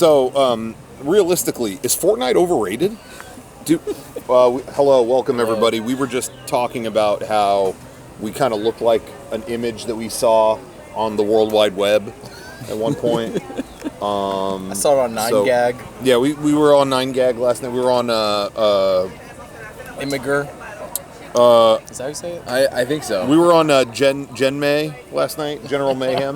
So, realistically, is Fortnite overrated? Hello, welcome everybody. We were just talking about how we kind of look like an image that we saw on the World Wide Web at one point. I saw it on 9gag. Yeah, we were on 9gag last night. We were on Immiger. Is that how you say it? I think so. We were on Gen May last night. General Mayhem.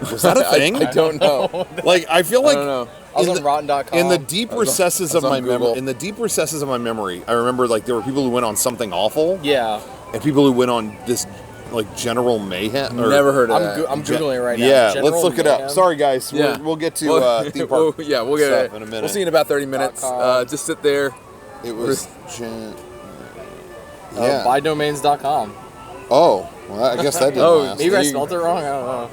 Was that a thing? I don't know. Like, I feel like I don't know. I was on Rotten.com. in the deep recesses of my Google. in the deep recesses of my memory, I remember like there were people who went on Something Awful. Yeah. And people who went on this like General Mayhem. Never heard of that. I'm Googling it right now. Yeah, General let's look it Mayhem. up. Sorry guys, Yeah. we'll get to theme park. we'll get stuff it in a minute. We'll see in about 30 minutes. Just sit there. It was yeah. Buydomains.com. Oh, well, I guess that didn't last. Maybe I spelled it wrong. I don't know.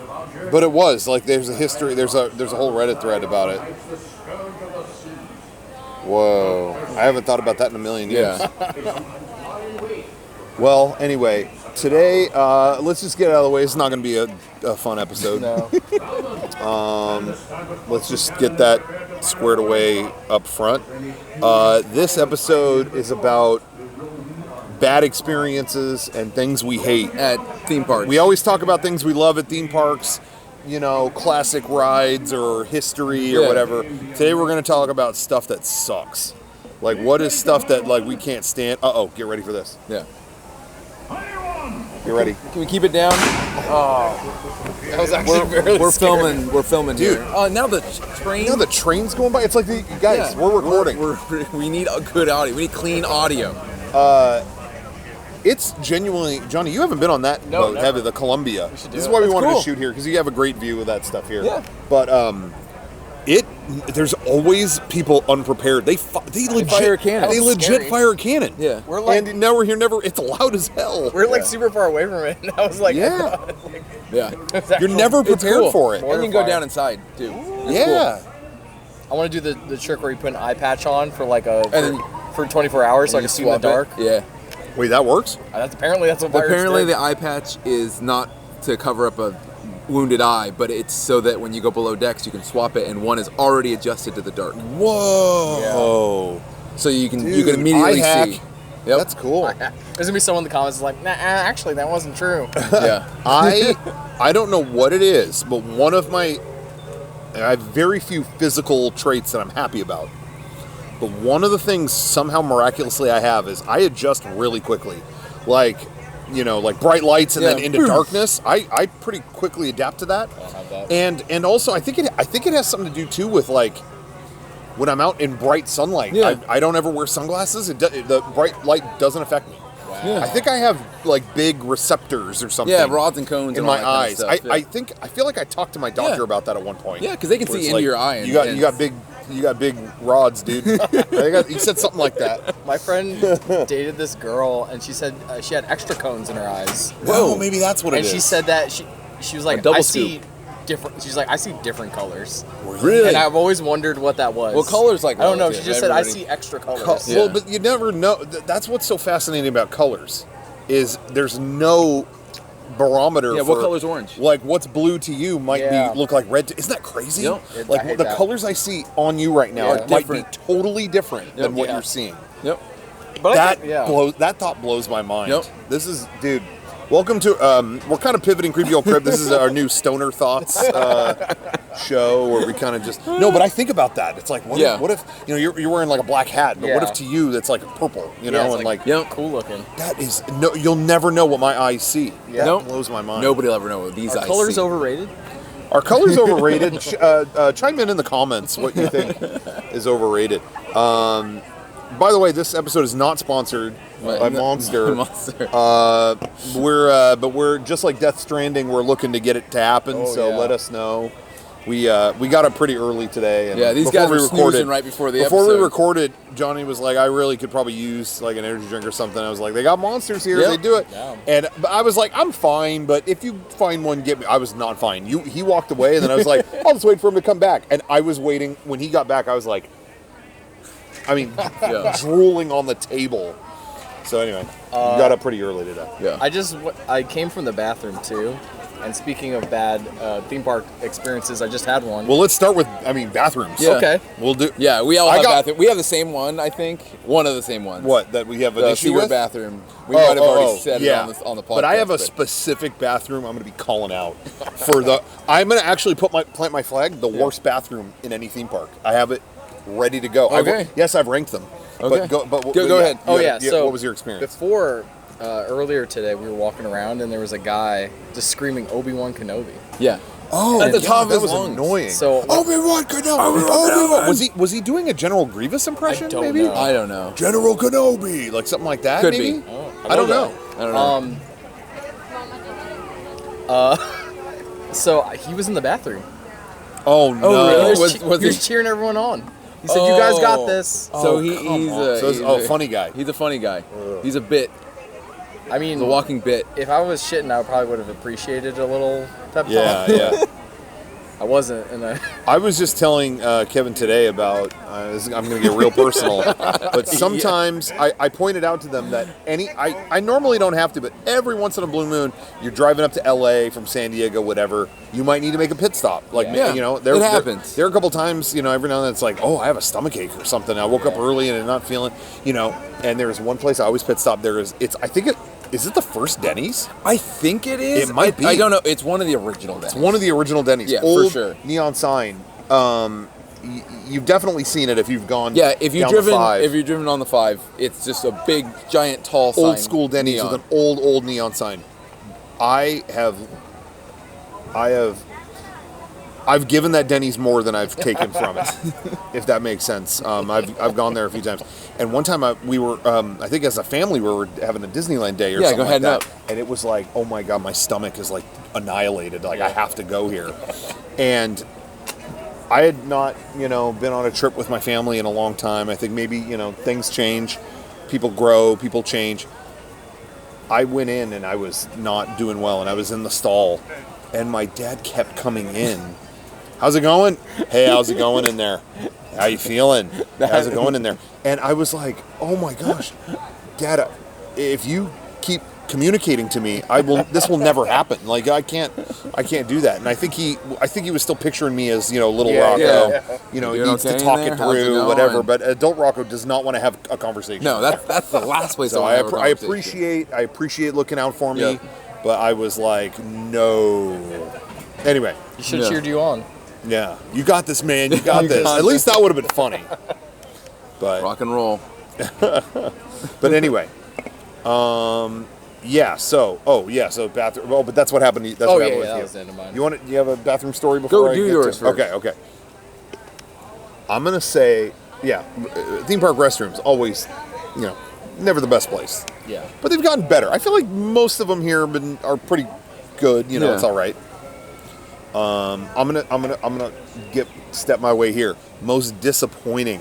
But it was like there's a history. There's a whole Reddit thread about it. Whoa, I haven't thought about that in a million years. Yeah. Well, anyway, today let's just get out of the way. It's not going to be a fun episode. No. Let's just get that squared away up front. This episode is about bad experiences and things we hate At theme parks. We always talk about things we love at theme parks, you know, classic rides or history or whatever. Today we're going to talk about stuff that sucks. Like, what is stuff that like we can't stand? Get ready for this. Yeah. Get ready. Can we keep it down? That was actually very We're scary. filming, Dude. here. Oh, now the train. You know the train's going by. It's like guys, we're recording. We need a good audio. We need clean audio. It's genuinely, Johnny, you haven't been on that boat, never. have you? The Columbia. This is it. why we That's wanted cool. to shoot here, because you have a great view of that stuff here. Yeah. But there's always people unprepared. They legit fire a cannon. They That's legit scary. fire a cannon. Yeah. We're like, And now we're here. It's loud as hell. we're like super far away from it. And I was like, Yeah. Yeah. You're never It's prepared cool. for it. And you can go down inside too. It's Yeah. I want to do the trick where you put an eye patch on for like then- for 24 hours so I You can see in the swap it. dark. Yeah. Wait, that works? Apparently that's what pirates Apparently did. the eye patch is not to cover up a wounded eye, but it's so that when you go below decks you can swap it and one is already adjusted to the dark. Whoa. So you can Dude, immediately eye hack. see. Yep. That's cool. There's gonna be someone in the comments that's like, nah, actually that wasn't true. Yeah. I don't know what it is, but I have very few physical traits that I'm happy about. But one of the things somehow miraculously I have is I adjust really quickly. Like, you know, like bright lights and then into darkness. I pretty quickly adapt to that. I don't have that. And also I think it has something to do too with like when I'm out in bright sunlight. Yeah. I don't ever wear sunglasses. The bright light doesn't affect me. Yeah. I think I have like big receptors or something. Yeah, rods and cones in and my all that eyes. kind of stuff, I feel like I talked to my doctor Yeah. about that at one point. Yeah, because they can Where see it's into like, your eye. And, you got big rods, dude. He said something like that. My friend dated this girl and she said she had extra cones in her eyes. Whoa, maybe that's what it And is. she said that she was like, double I scoop. see different. She's like, I see different colors. Really? And I've always wondered what that was. Well, colors like I don't know. relative. She just said I Everybody- see extra colors. Yeah. Well, but you never know. That's what's so fascinating about colors, is there's no barometer. Yeah, for, what color's orange? Like what's blue to you might look like red. Isn't that crazy? Yep. I Like hate the that. colors I see on you right now Yeah. might be Different. totally different than what Yeah. you're seeing. Yep. But That thought blows my mind. Yep. This is, dude. Welcome to. We're kind of pivoting Creepy Old Crypt. This is our new Stoner Thoughts show where we kind of just. No, but I think about that. It's like, what if you know you're wearing like a black hat, but what if to you that's like purple, you know, it's and like cool looking. that is no. You'll never know what my eyes see. Yeah. That Nope. blows my mind. Nobody will ever know what these Are eyes colors see. overrated? Are colors overrated? Chime in the comments what you think is overrated. By the way, this episode is not sponsored by Monster. Monster. We're just like Death Stranding. We're looking to get it to happen. Let us know. We got up pretty early today. And Yeah, these guys were snoozing right before the Before we episode. recorded, Johnny was like, "I really could probably use like an energy drink or something." I was like, "They got Monsters here. Yep. They do it." Yeah. And but I was like, "I'm fine, but if you find one, get me." I was not fine. He walked away, and then I was like, "I'll just wait for him to come back." And I was waiting. When he got back, I was like, drooling on the table. So anyway, you got up pretty early today. Yeah. I came from the bathroom too, And speaking of bad theme park experiences, I just had one. Well, let's start with, bathrooms. Yeah. Okay. We'll do. Yeah, we all have bathroom. We have the same one, I think. One of the same ones. What, that we have an The issue secret with? bathroom. We might have already said it on the podcast. But I have a specific bathroom I'm going to be calling out for the. I'm going to actually plant my flag. The worst bathroom in any theme park. I have it ready to go. Okay. I've ranked them. Okay. But go ahead. So what was your experience? Before, earlier today, we were walking around and there was a guy just screaming Obi-Wan Kenobi. Yeah. Oh, at the top of that his was lungs. annoying. So Obi-Wan Kenobi. Obi-Wan. Was he doing a General Grievous impression? I don't maybe? know. I don't know. General Kenobi, like something like that. Could maybe? be. Oh, I don't know. I don't know. So he was in the bathroom. Oh no! really? He was cheering everyone on. He said, "You guys got this." So he's a funny guy. He's a funny guy. He's a bit. I mean, He's a walking bit. if I was shitting, I probably would have appreciated a little pep talk. Yeah. I wasn't, and I was just telling Kevin today about. I'm going to get real personal, but sometimes I pointed out to them that I normally don't have to, but every once in a blue moon, you're driving up to LA from San Diego, whatever. You might need to make a pit stop. Like Yeah. there It happens. There are a couple times, every now and then it's like, oh, I have a stomachache or something. I woke up early and I'm not feeling, And there's one place I always pit stop. Is it the first Denny's? I think it is. It might be. I don't know. It's one of the original Denny's. It's one of the original Denny's. Yeah, Old for sure. neon sign. You've definitely seen it if you've gone. Yeah, if you've down driven, the 5. if you've driven on the 5, it's just a big, giant, tall sign. Old school Denny's neon. with an old neon sign. I've given that Denny's more than I've taken from it, if that makes sense. I've gone there a few times, and one time we were, I think as a family, we were having a Disneyland day or something like that, and it was like, oh my god, my stomach is like annihilated. Like I have to go here, and I had not, been on a trip with my family in a long time. I think maybe things change, people grow, people change. I went in and I was not doing well, and I was in the stall, and my dad kept coming in. How's it going? Hey, how's it going in there? How you feeling? How's it going in there? And I was like, oh my gosh, Dad, if you keep communicating to me, this will never happen. Like I can't do that. And I think he was still picturing me as, little Rocco, he needs to talk it through, whatever. But adult Rocco does not want to have a conversation. No, that's the last place So I I appreciate looking out for me, but I was like, no. Anyway. he should have cheered you on. Yeah, you got this, man. You got this. At least that would have been funny. But rock and roll. But anyway, yeah. So bathroom. Oh, but that's what happened. That's what happened with that you. was the end of mine. You have a bathroom story before Go do yours first. Okay. I'm gonna say, theme park restrooms always, never the best place. Yeah. But they've gotten better. I feel like most of them here are pretty good. It's all right. I'm gonna step my way here. Most disappointing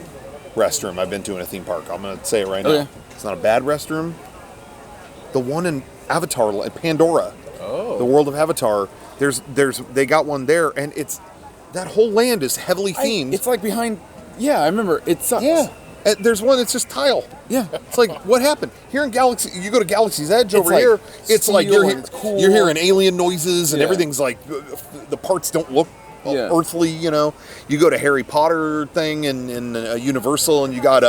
restroom I've been to in a theme park. I'm gonna say it right now. It's not a bad restroom. The one in Avatar, in Pandora, the world of Avatar. They got one there, and that whole land is heavily themed. It's like behind. Yeah, I remember. It sucks. Yeah. And there's one that's just tile. Yeah. It's like, what happened? Here in Galaxy, you go to Galaxy's Edge over like here, it's like steel and it's cool. you're hearing alien noises and Yeah. everything's like, the parts don't look earthly, You go to Harry Potter thing in Universal, and you got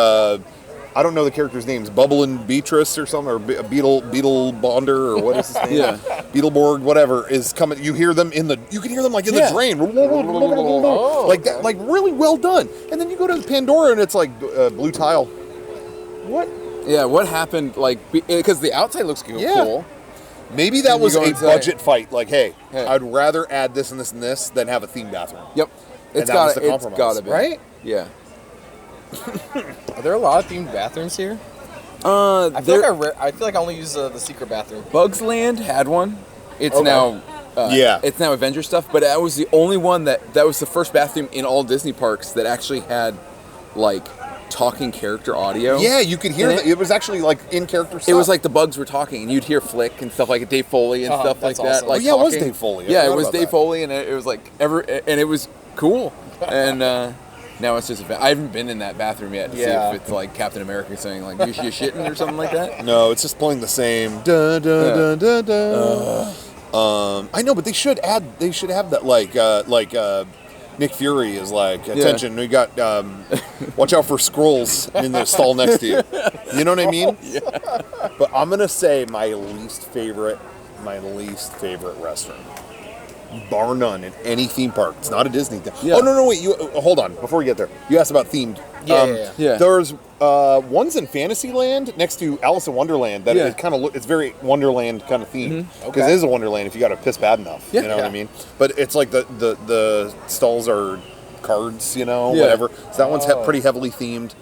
I don't know the characters' names, Bubble and Beatrice or something, or Beetle Bonder, or what is his name? Yeah. Beetleborg, whatever, is coming. You hear them you can hear them like in the drain. Like that, like really well done. And then you go to Pandora and it's like blue tile. What? Yeah, what happened? Like, because the outside looks cool. Yeah. Maybe that And was you go a inside. budget fight. Like, hey, I'd rather add this and this and this than have a theme bathroom. Yep. It's gotta be. Right? Yeah. Are there a lot of themed bathrooms here? I feel like I only use the secret bathroom. Bugs Land had one. It's now it's now Avenger stuff, but that was the only one that was the first bathroom in all Disney parks that actually had like talking character audio. Yeah, you could hear it was actually like in character stuff. It was like the bugs were talking, and you'd hear Flick and stuff like Dave Foley and stuff like that. awesome. Like it was talking. Dave Foley. Yeah, it was Dave Foley, and it was like and it was cool. And now it's just I haven't been in that bathroom yet to see if it's like Captain America saying like you shitting or something like that. No, it's just playing the same da da da da da. I know, but they should have that like Nick Fury is like, attention, we got watch out for scrolls in the stall next to you. You know what I mean? Yeah. But I'm gonna say my least favorite restroom, bar none, in any theme park. It's not a Disney thing. Yeah. Oh no, wait, you hold on before we get there. You asked about themed. Yeah. There's ones in Fantasyland next to Alice in Wonderland that is kind of it's very Wonderland kind of theme because it is a Wonderland if you got to piss bad enough. You know what I mean? But it's like the stalls are cards, whatever. So that one's pretty heavily themed.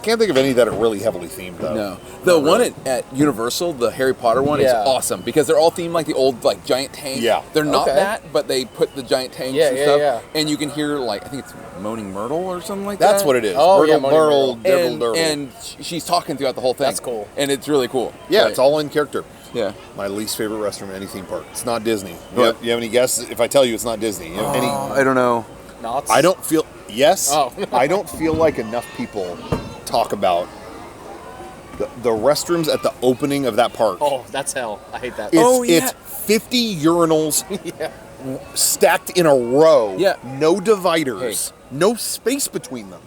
Can't think of any that are really heavily themed though. No, the one at Universal, the Harry Potter one, is awesome because they're all themed like the old like giant tank. Yeah, they're not that, but they put the giant tanks and stuff, and you can hear like I think it's Moaning Myrtle or something like that. That's what it is. Oh, Myrtle, Myrtle. And she's talking throughout the whole thing. That's cool, and it's really cool. Yeah, it's all in character. Yeah. My least favorite restroom in any theme park. It's not Disney. You have any guesses? If I tell you it's not Disney, you have any? I don't know. Knots? I don't feel. Yes. Oh. I don't feel like enough people talk about the restrooms at the opening of that park. Oh, that's hell. I hate that. It's 50 urinals stacked in a row. Yeah. No dividers. No space between them.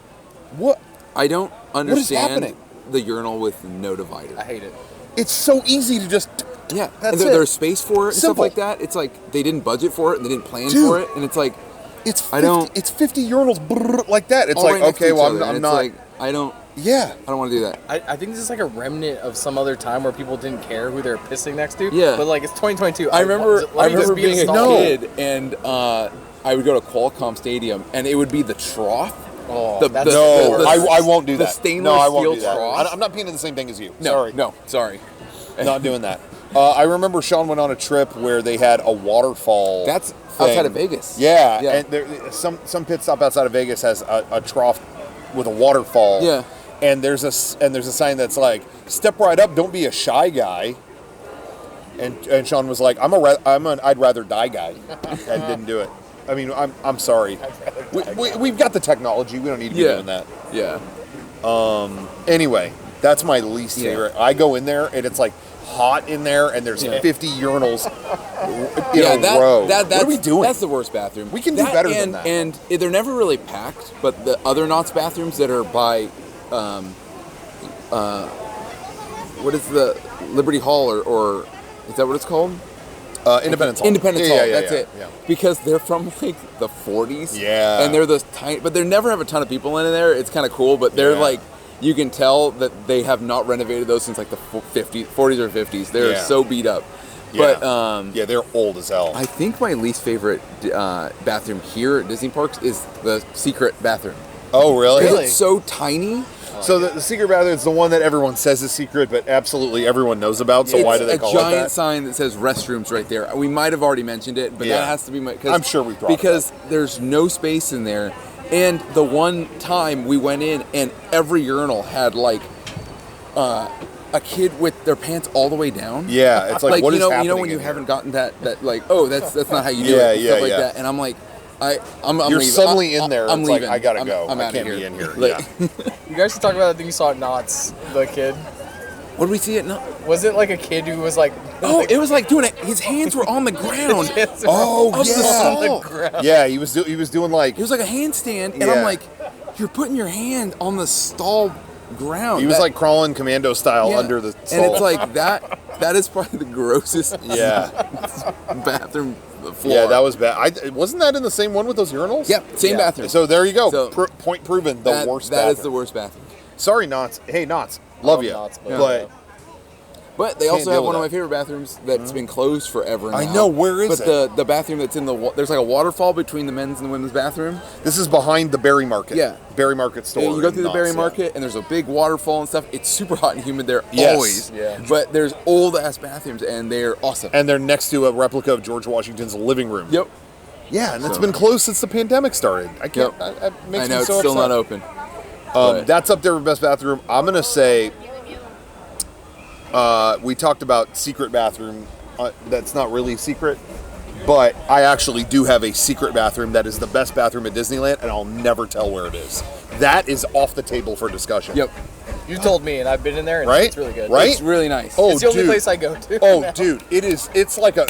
What? I don't understand happening? The urinal with no divider. I hate it. It's so easy to just... Yeah. That's and it. There's space for it and stuff like that. It's like they didn't budget for it and they didn't plan for it. And it's like... It's 50 urinals like that. It's like, right okay, well, I'm not... Like, I don't want to do that. I think this is like a remnant of some other time where people didn't care who they're pissing next to. Yeah. But like it's 2022. I remember being a kid and I would go to Qualcomm Stadium and it would be the trough. Oh, I won't do that. The stainless steel trough. I'm not peeing in the same thing as you. Sorry. Not doing that. I remember Sean went on a trip where they had a waterfall. That's outside of Vegas. Yeah. And there, some pit stop outside of Vegas has a trough with a waterfall. Yeah. And there's a sign that's like, step right up, don't be a shy guy. And Sean was like, I'd rather die guy, and didn't do it. I mean, I'm sorry. We've got the technology. We don't need to be doing that. Yeah. Anyway, that's my least favorite. I go in there and it's like hot in there, and there's 50 urinals in a row. What are we doing? That's the worst bathroom. We can do better than that. And they're never really packed, but the other Knott's bathrooms that are by, what is the Liberty Hall or is that what it's called? Independence Hall. Independence Hall. That's it. Yeah. Because they're from like the 40s. Yeah. And they're those tiny, but they never have a ton of people in there. It's kind of cool, but they're like. You can tell that they have not renovated those since like the 40s or 50s. They're so beat up. Yeah. But they're old as hell. I think my least favorite bathroom here at Disney Parks is the secret bathroom. Oh, really? Because it's so tiny. So the secret bathroom is the one that everyone says is secret, but absolutely everyone knows about. So why do they call it that? It's a giant sign that says restrooms right there. We might have already mentioned it, but that has to be I'm sure we've brought because there's no space in there. And the one time we went in and every urinal had like a kid with their pants all the way down. Yeah, it's like what is happening? You know when you haven't gotten that like, oh, that's not how you do it. Stuff like that. And I'm like, I'm You're leaving. suddenly in there. I'm it's leaving. Like I gotta go. I'm I out can't of be here. in here. Like, you guys should talk about that thing you saw at Knott's, the kid. What did we see it? No. Was it like a kid who was like? Oh, it was like doing it. His hands were on the ground. On the ground. Yeah, he was doing like. It was like a handstand, and I'm like, you're putting your hand on the stall ground. He was like crawling commando style under the stall. And it's like that is probably the grossest bathroom floor. Yeah, that was bad. Wasn't that in the same one with those urinals? Yeah, same bathroom. So there you go. So, point proven, the worst bathroom. That is the worst bathroom. Sorry, Knott's. Hey, Knott's. Love you. Knott's, but they also have one of my favorite bathrooms that's been closed forever now. I know, where is it? But the bathroom that's in there's like a waterfall between the men's and the women's bathroom. This is behind the Berry Market. Yeah. Berry Market store. You go through the Berry Market and there's a big waterfall and stuff. It's super hot and humid there always. Yeah. But there's old ass bathrooms and they're awesome. And they're next to a replica of George Washington's living room. Yep. Yeah, and it's been closed since the pandemic started. I can't. Yep. It makes I know me it's so still upset. not open. That's up there with best bathroom. I'm gonna say. We talked about secret bathroom. That's not really secret, but I actually do have a secret bathroom that is the best bathroom at Disneyland, and I'll never tell where it is. That is off the table for discussion. Yep. You told me, and I've been in there, and Right? it's really good. Right? It's really nice. Oh, It's the only dude. place I go to. Oh, now. dude, it's like a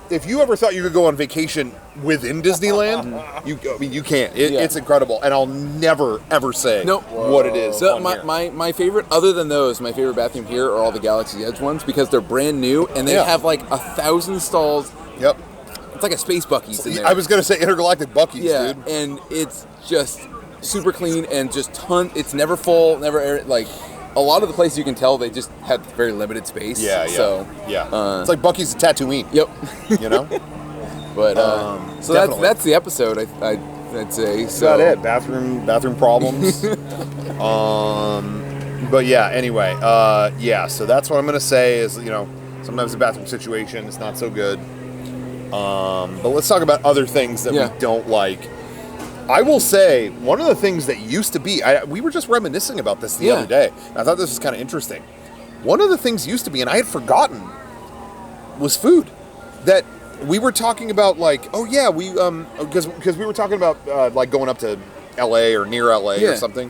if you ever thought you could go on vacation within Disneyland, you can't. It's incredible, and I'll never ever say what it is. So on here. my favorite, other than those, my favorite bathroom here are all the Galaxy's Edge ones because they're brand new and they have like 1,000 stalls. Yep. It's like a Space Buc-ee's in there. I was gonna say intergalactic Buc-ee's, yeah, dude. and it's just super clean and just it's never full, never like. A lot of the places you can tell they just had very limited space. Yeah. So it's like Buc-ee's and Tatooine. Yep. You know. But so definitely. that's the episode. I'd say. That's So about it. Bathroom problems. But yeah. Anyway. So that's what I'm gonna say is sometimes the bathroom situation is not so good. But let's talk about other things that we don't like. I will say, one of the things that used to be, we were just reminiscing about this the other day. And I thought this was kind of interesting. One of the things used to be, and I had forgotten, was food. That we were talking about, like, because we were talking about, like, going up to L.A. or near L.A. or something.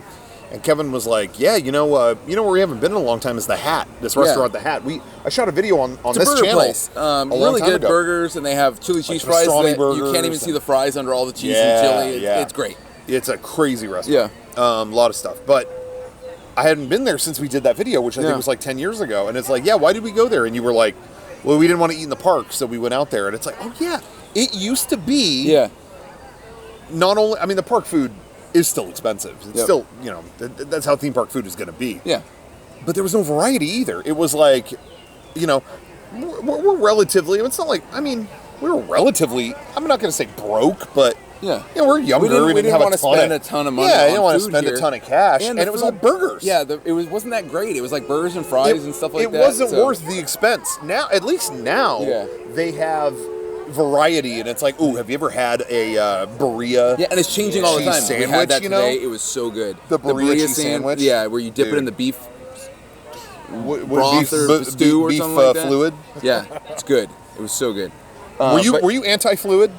And Kevin was like, where we haven't been in a long time is The Hat, this restaurant, The Hat. I shot a video on this channel place. a long really time good ago. burgers, and they have chili cheese Like fries that pastrami you can't even burgers see the fries under all the cheese and chili. It's great. It's a crazy restaurant. Yeah. A lot of stuff. But I hadn't been there since we did that video, which I think was like 10 years ago. And it's like, why did we go there? And you were like, well, we didn't want to eat in the park, so we went out there. And it's like, oh, yeah. It used to be not only, the park food is still expensive. It's still, that's how theme park food is going to be. Yeah. But there was no variety either. It was like, we're relatively, it's not like, we were relatively, I'm not going to say broke, but we're younger. We didn't have want to spend a ton of money. Yeah, on you didn't want to food spend here. a ton of cash, and it was all burgers. Yeah, wasn't that great. It was like burgers and fries and stuff like that. It wasn't worth the expense. Now, at least now, they have variety, and it's like, ooh, have you ever had a Berea? Yeah, and it's changing all the time. Sandwich, we had that today. It was so good. The Berea cheese sandwich. Yeah, where you dip it in the beef broth or stew or something like that. Fluid. Yeah, it's good. It was so good. Were you anti-fluid?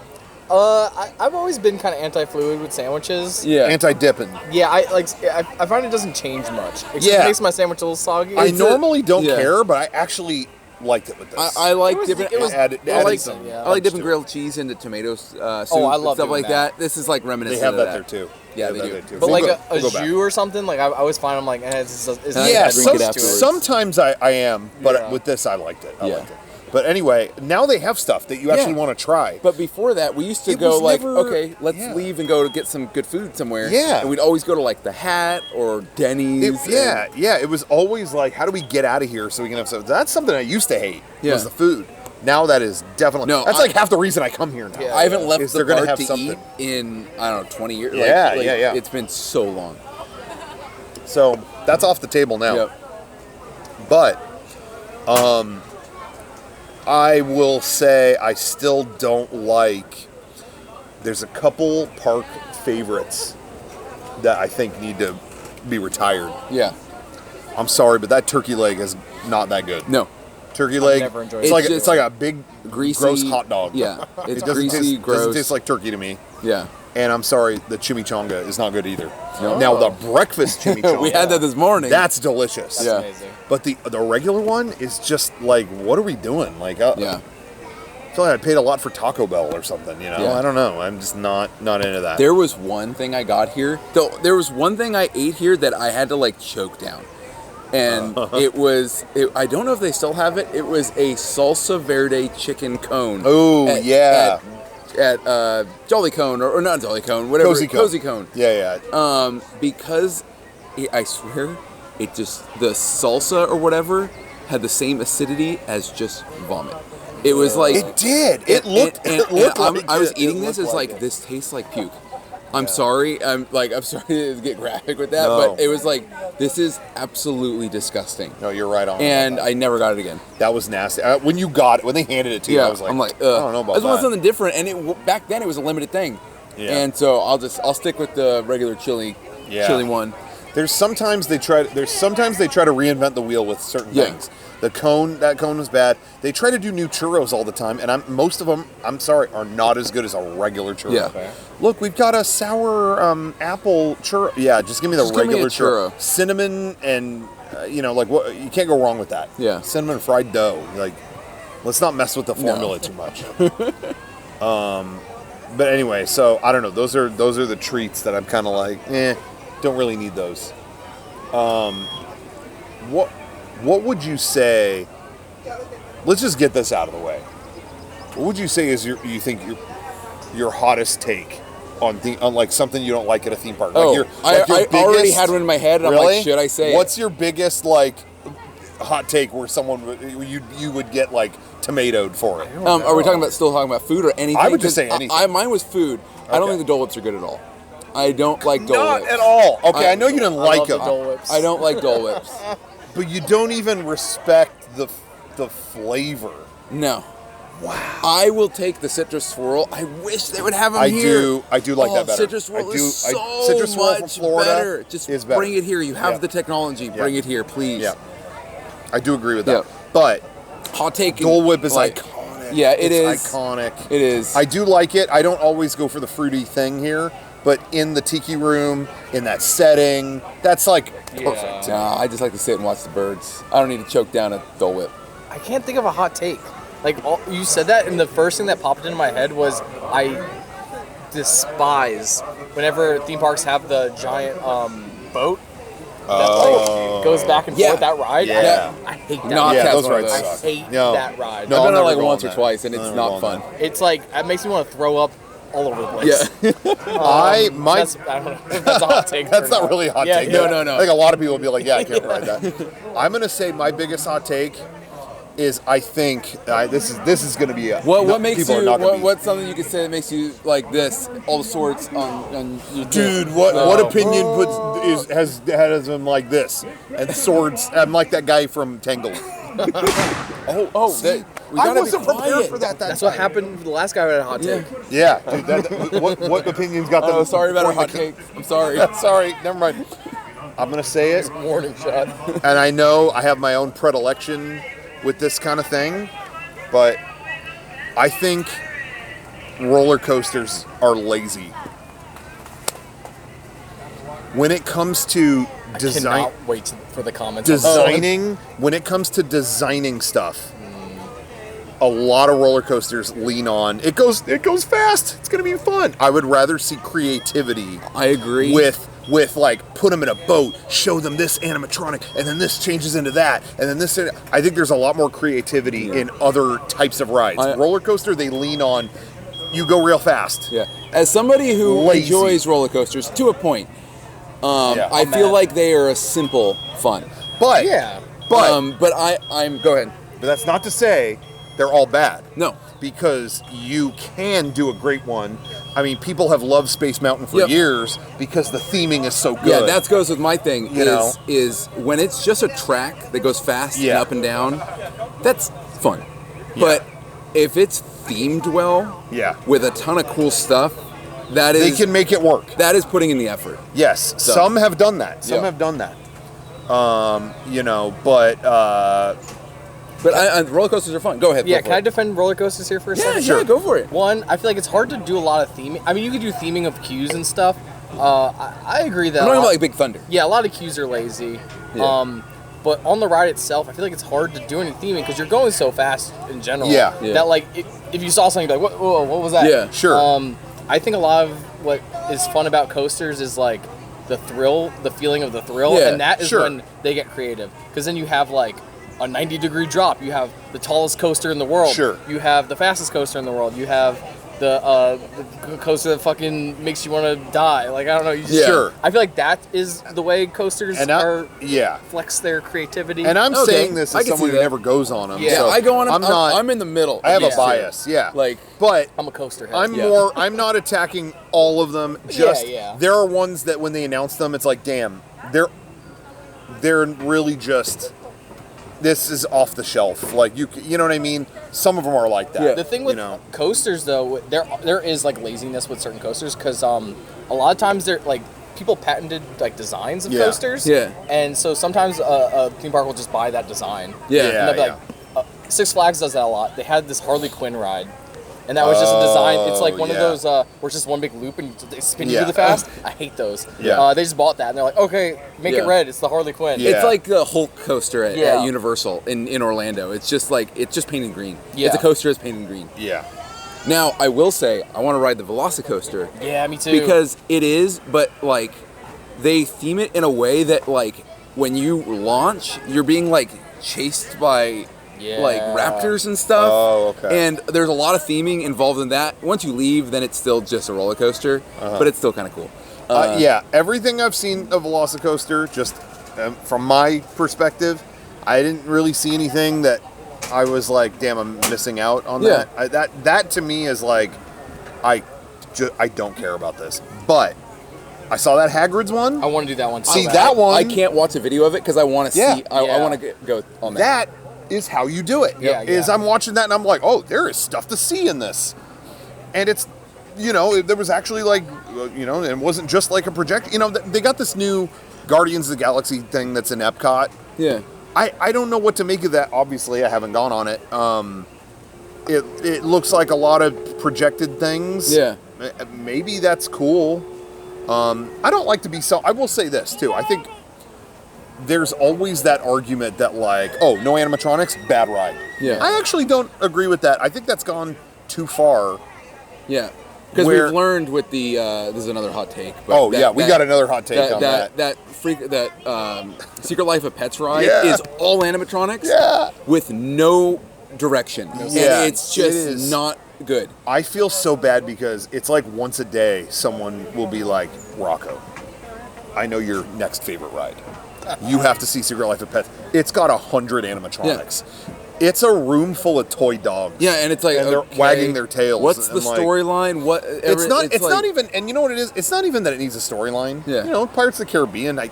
I've always been kind of anti-fluid with sandwiches. Yeah, anti-dipping. Yeah, I find it doesn't change much. It makes my sandwich a little soggy. I normally don't care, but I actually liked it with this. I like dipping. I like dipping grilled cheese into tomato soup. I love stuff doing like that. This is like reminiscent. They have of that there too. Yeah, they do. But like a jus or something, like I always find I'm like, sometimes I am, but with this I liked it. I liked it. But anyway, now they have stuff that you actually want to try. But before that, we used to go like, okay, let's leave and go to get some good food somewhere. Yeah. And we'd always go to like The Hat or Denny's. It was always like, how do we get out of here so we can have something? That's something I used to hate, was the food. Now that is definitely, that's like half the reason I come here now. I haven't left the park have to something. eat in, 20 years. Yeah. It's been so long. So that's off the table now. Yep. But, I will say I still don't like, there's a couple park favorites that I think need to be retired. Yeah. I'm sorry, but that turkey leg is not that good. No. Turkey leg, never enjoyed it's like a big, greasy, gross hot dog. Yeah. It's it doesn't greasy, gross. Doesn't taste like turkey to me. Yeah. And I'm sorry, the chimichanga is not good either. No. Now, the breakfast chimichanga. We had that this morning. That's delicious. That's amazing. But the regular one is just like, what are we doing? Like, I feel like I paid a lot for Taco Bell or something, I don't know. I'm just not into that. There was one thing I got here. There was one thing I ate here that I had to like choke down. And I don't know if they still have it. It was a salsa verde chicken cone. Oh, At Jolly Cone, or not Jolly Cone, whatever. Cozy Cone. Yeah. Because I swear, the salsa or whatever had the same acidity as just vomit. It was like it did. It looked. I was eating this. It's like this tastes like puke. I'm sorry. I'm sorry to get graphic with that, but it was like, this is absolutely disgusting. No, you're right on. And I never got it again. That was nasty. When you got it, when they handed it to you, I was like, I don't know about that. I just want something different, and back then it was a limited thing. Yeah. And so I'll stick with the regular chili one. Sometimes they try to reinvent the wheel with certain things. That cone was bad. They try to do new churros all the time, and most of them, I'm sorry, are not as good as a regular churro. Yeah. Okay. Look, we've got a sour apple churro. Yeah, just give me the regular churro. Cinnamon and like what you can't go wrong with that. Yeah. Cinnamon fried dough. Like, let's not mess with the formula too much. But anyway, so I don't know. Those are the treats that I'm kind of like, don't really need those. What would you say? Let's just get this out of the way. What would you say is you think your hottest take on like something you don't like at a theme park? Oh, like I already had one in my head. And really? I'm like, should I say it? What's your biggest like hot take where you would get like tomatoed for it? Are we still talking about food or anything? I would just say anything. Mine was food. Okay. I don't think the Dole Whips are good at all. I don't like Dole Whips. Not at all. Okay, I know you didn't like them. I don't like Dole Whips. But you don't even respect the flavor. No. Wow. I will take the citrus swirl. I wish they would have them here. I do like that better. Citrus swirl is so citrus swirl much from Florida better. Just is better. Bring it here. You have the technology. Bring it here, please. Yeah. I do agree with that. But hot take. Dole Whip is iconic. Yeah, it's iconic. It is. I do like it. I don't always go for the fruity thing here, but in the tiki room, in that setting, that's like perfect. Nah, I just like to sit and watch the birds. I don't need to choke down a Dole Whip. I can't think of a hot take. Like, you said that, and the first thing that popped into my head was I despise whenever theme parks have the giant boat that goes back and forth, that ride. Yeah. I hate that. Those rides suck. I hate that ride. No, I've been on like once or twice, and it's not fun. It's like, it makes me want to throw up all over the place. Yeah. I don't know if that's a hot take. That's not really a hot take. No. I think a lot of people will be like, I can't ride that. I'm going to say my biggest hot take is I think this is going to be what makes you what's something you could say that makes you like this all sorts on your dude what opinion has them like this and swords. I'm like that guy from Tangled. I wasn't prepared for that. That's what happened with the last guy who had a hot take. Yeah, dude, what opinions got them? Oh, sorry about our hot take. I'm sorry. Sorry, never mind. I'm gonna say it. Warning shot. And I know I have my own predilection with this kind of thing, but I think roller coasters are lazy. When it comes to design, I cannot wait for the comments. When it comes to designing stuff, a lot of roller coasters lean on it goes fast. It's gonna be fun. I would rather see creativity. I agree. With like put them in a boat, show them this animatronic, and then this changes into that, and then this. I think there's a lot more creativity in other types of rides. Roller coaster, they lean on you go real fast. Yeah. As somebody who enjoys roller coasters to a point, I feel like they are a simple fun. But I'm go ahead. But that's not to say they're all bad. No. Because you can do a great one. I mean, people have loved Space Mountain for years because the theming is so good. Yeah, that goes with my thing. Is when it's just a track that goes fast and up and down, that's fun. Yeah. But if it's themed well, with a ton of cool stuff, they can make it work. That is putting in the effort. Yes, so. Some have done that. But roller coasters are fun. Go ahead. Yeah, can I defend roller coasters here for a second? Sure, go for it. One, I feel like it's hard to do a lot of theming. I mean, you could do theming of queues and stuff. I agree that. I'm talking about like Big Thunder. Yeah, a lot of queues are lazy. Yeah. But on the ride itself, I feel like it's hard to do any theming because you're going so fast in general. Yeah. That like, if you saw something, you'd be like, what was that? Yeah, sure. I think a lot of what is fun about coasters is like the thrill, the feeling of the thrill, and that is when they get creative. Because then you have like a 90-degree drop. You have the tallest coaster in the world. Sure. You have the fastest coaster in the world. You have the coaster that fucking makes you want to die. Like, I don't know. Sure. I feel like that is the way coasters flex their creativity. And I'm saying this as someone who never goes on them. Yeah, so I go on them. I'm in the middle. I have a bias. Yeah. But I'm a coaster head. I'm not attacking all of them. Just there are ones that when they announce them, it's like, damn, they're really just. This is off the shelf. Like, you know what I mean? Some of them are like that. Yeah. The thing with coasters, though, there is like laziness with certain coasters because a lot of times they're like people patented like designs of coasters. Yeah. And so sometimes a theme park will just buy that design. Yeah. And they'll be like, Six Flags does that a lot. They had this Harley Quinn ride. And that was just a design. It's like one of those where it's just one big loop and they spin you really fast. I hate those. Yeah. They just bought that and they're like, okay, make it red. It's the Harley Quinn. Yeah. It's like the Hulk coaster at Universal in Orlando. It's just painted green. Yeah. It's a coaster that's painted green. Yeah. Now, I will say, I want to ride the Velocicoaster. Yeah, me too. Because it is, but like, they theme it in a way that like, when you launch, you're being like chased by like raptors and stuff. Oh, okay. And there's a lot of theming involved in that. Once you leave, then it's still just a roller coaster, but it's still kind of cool. Yeah, everything I've seen of Velocicoaster, just from my perspective, I didn't really see anything that I was like, damn, I'm missing out on that. That to me is like, I don't care about this. But I saw that Hagrid's one. I want to do that one. See, that one. I can't watch a video of it because I want to see. I want to go on that. That is how you do it. Is I'm watching that and I'm like, oh, there is stuff to see in this. And it's, there was actually like, it wasn't just like a project. They got this new Guardians of the Galaxy thing that's in Epcot. Yeah. I don't know what to make of that. Obviously, I haven't gone on it. It looks like a lot of projected things. Yeah. Maybe that's cool. I don't like to be I will say this too. I think there's always that argument that like, oh, no animatronics, bad ride. Yeah. I actually don't agree with that. I think that's gone too far. Yeah. Because we've learned with the this is another hot take. But we got another hot take on that. That Secret Life of Pets ride is all animatronics with no direction. And it's just not good. I feel so bad because it's like once a day someone will be like, Rocco, I know your next favorite ride. You have to see Secret Life of Pets. It's got 100 animatronics. Yeah. It's a room full of toy dogs. Yeah, and it's like, and they're wagging their tails. What's the storyline? It's not even, and you know what it is? It's not even that it needs a storyline. Yeah. Pirates of the Caribbean, I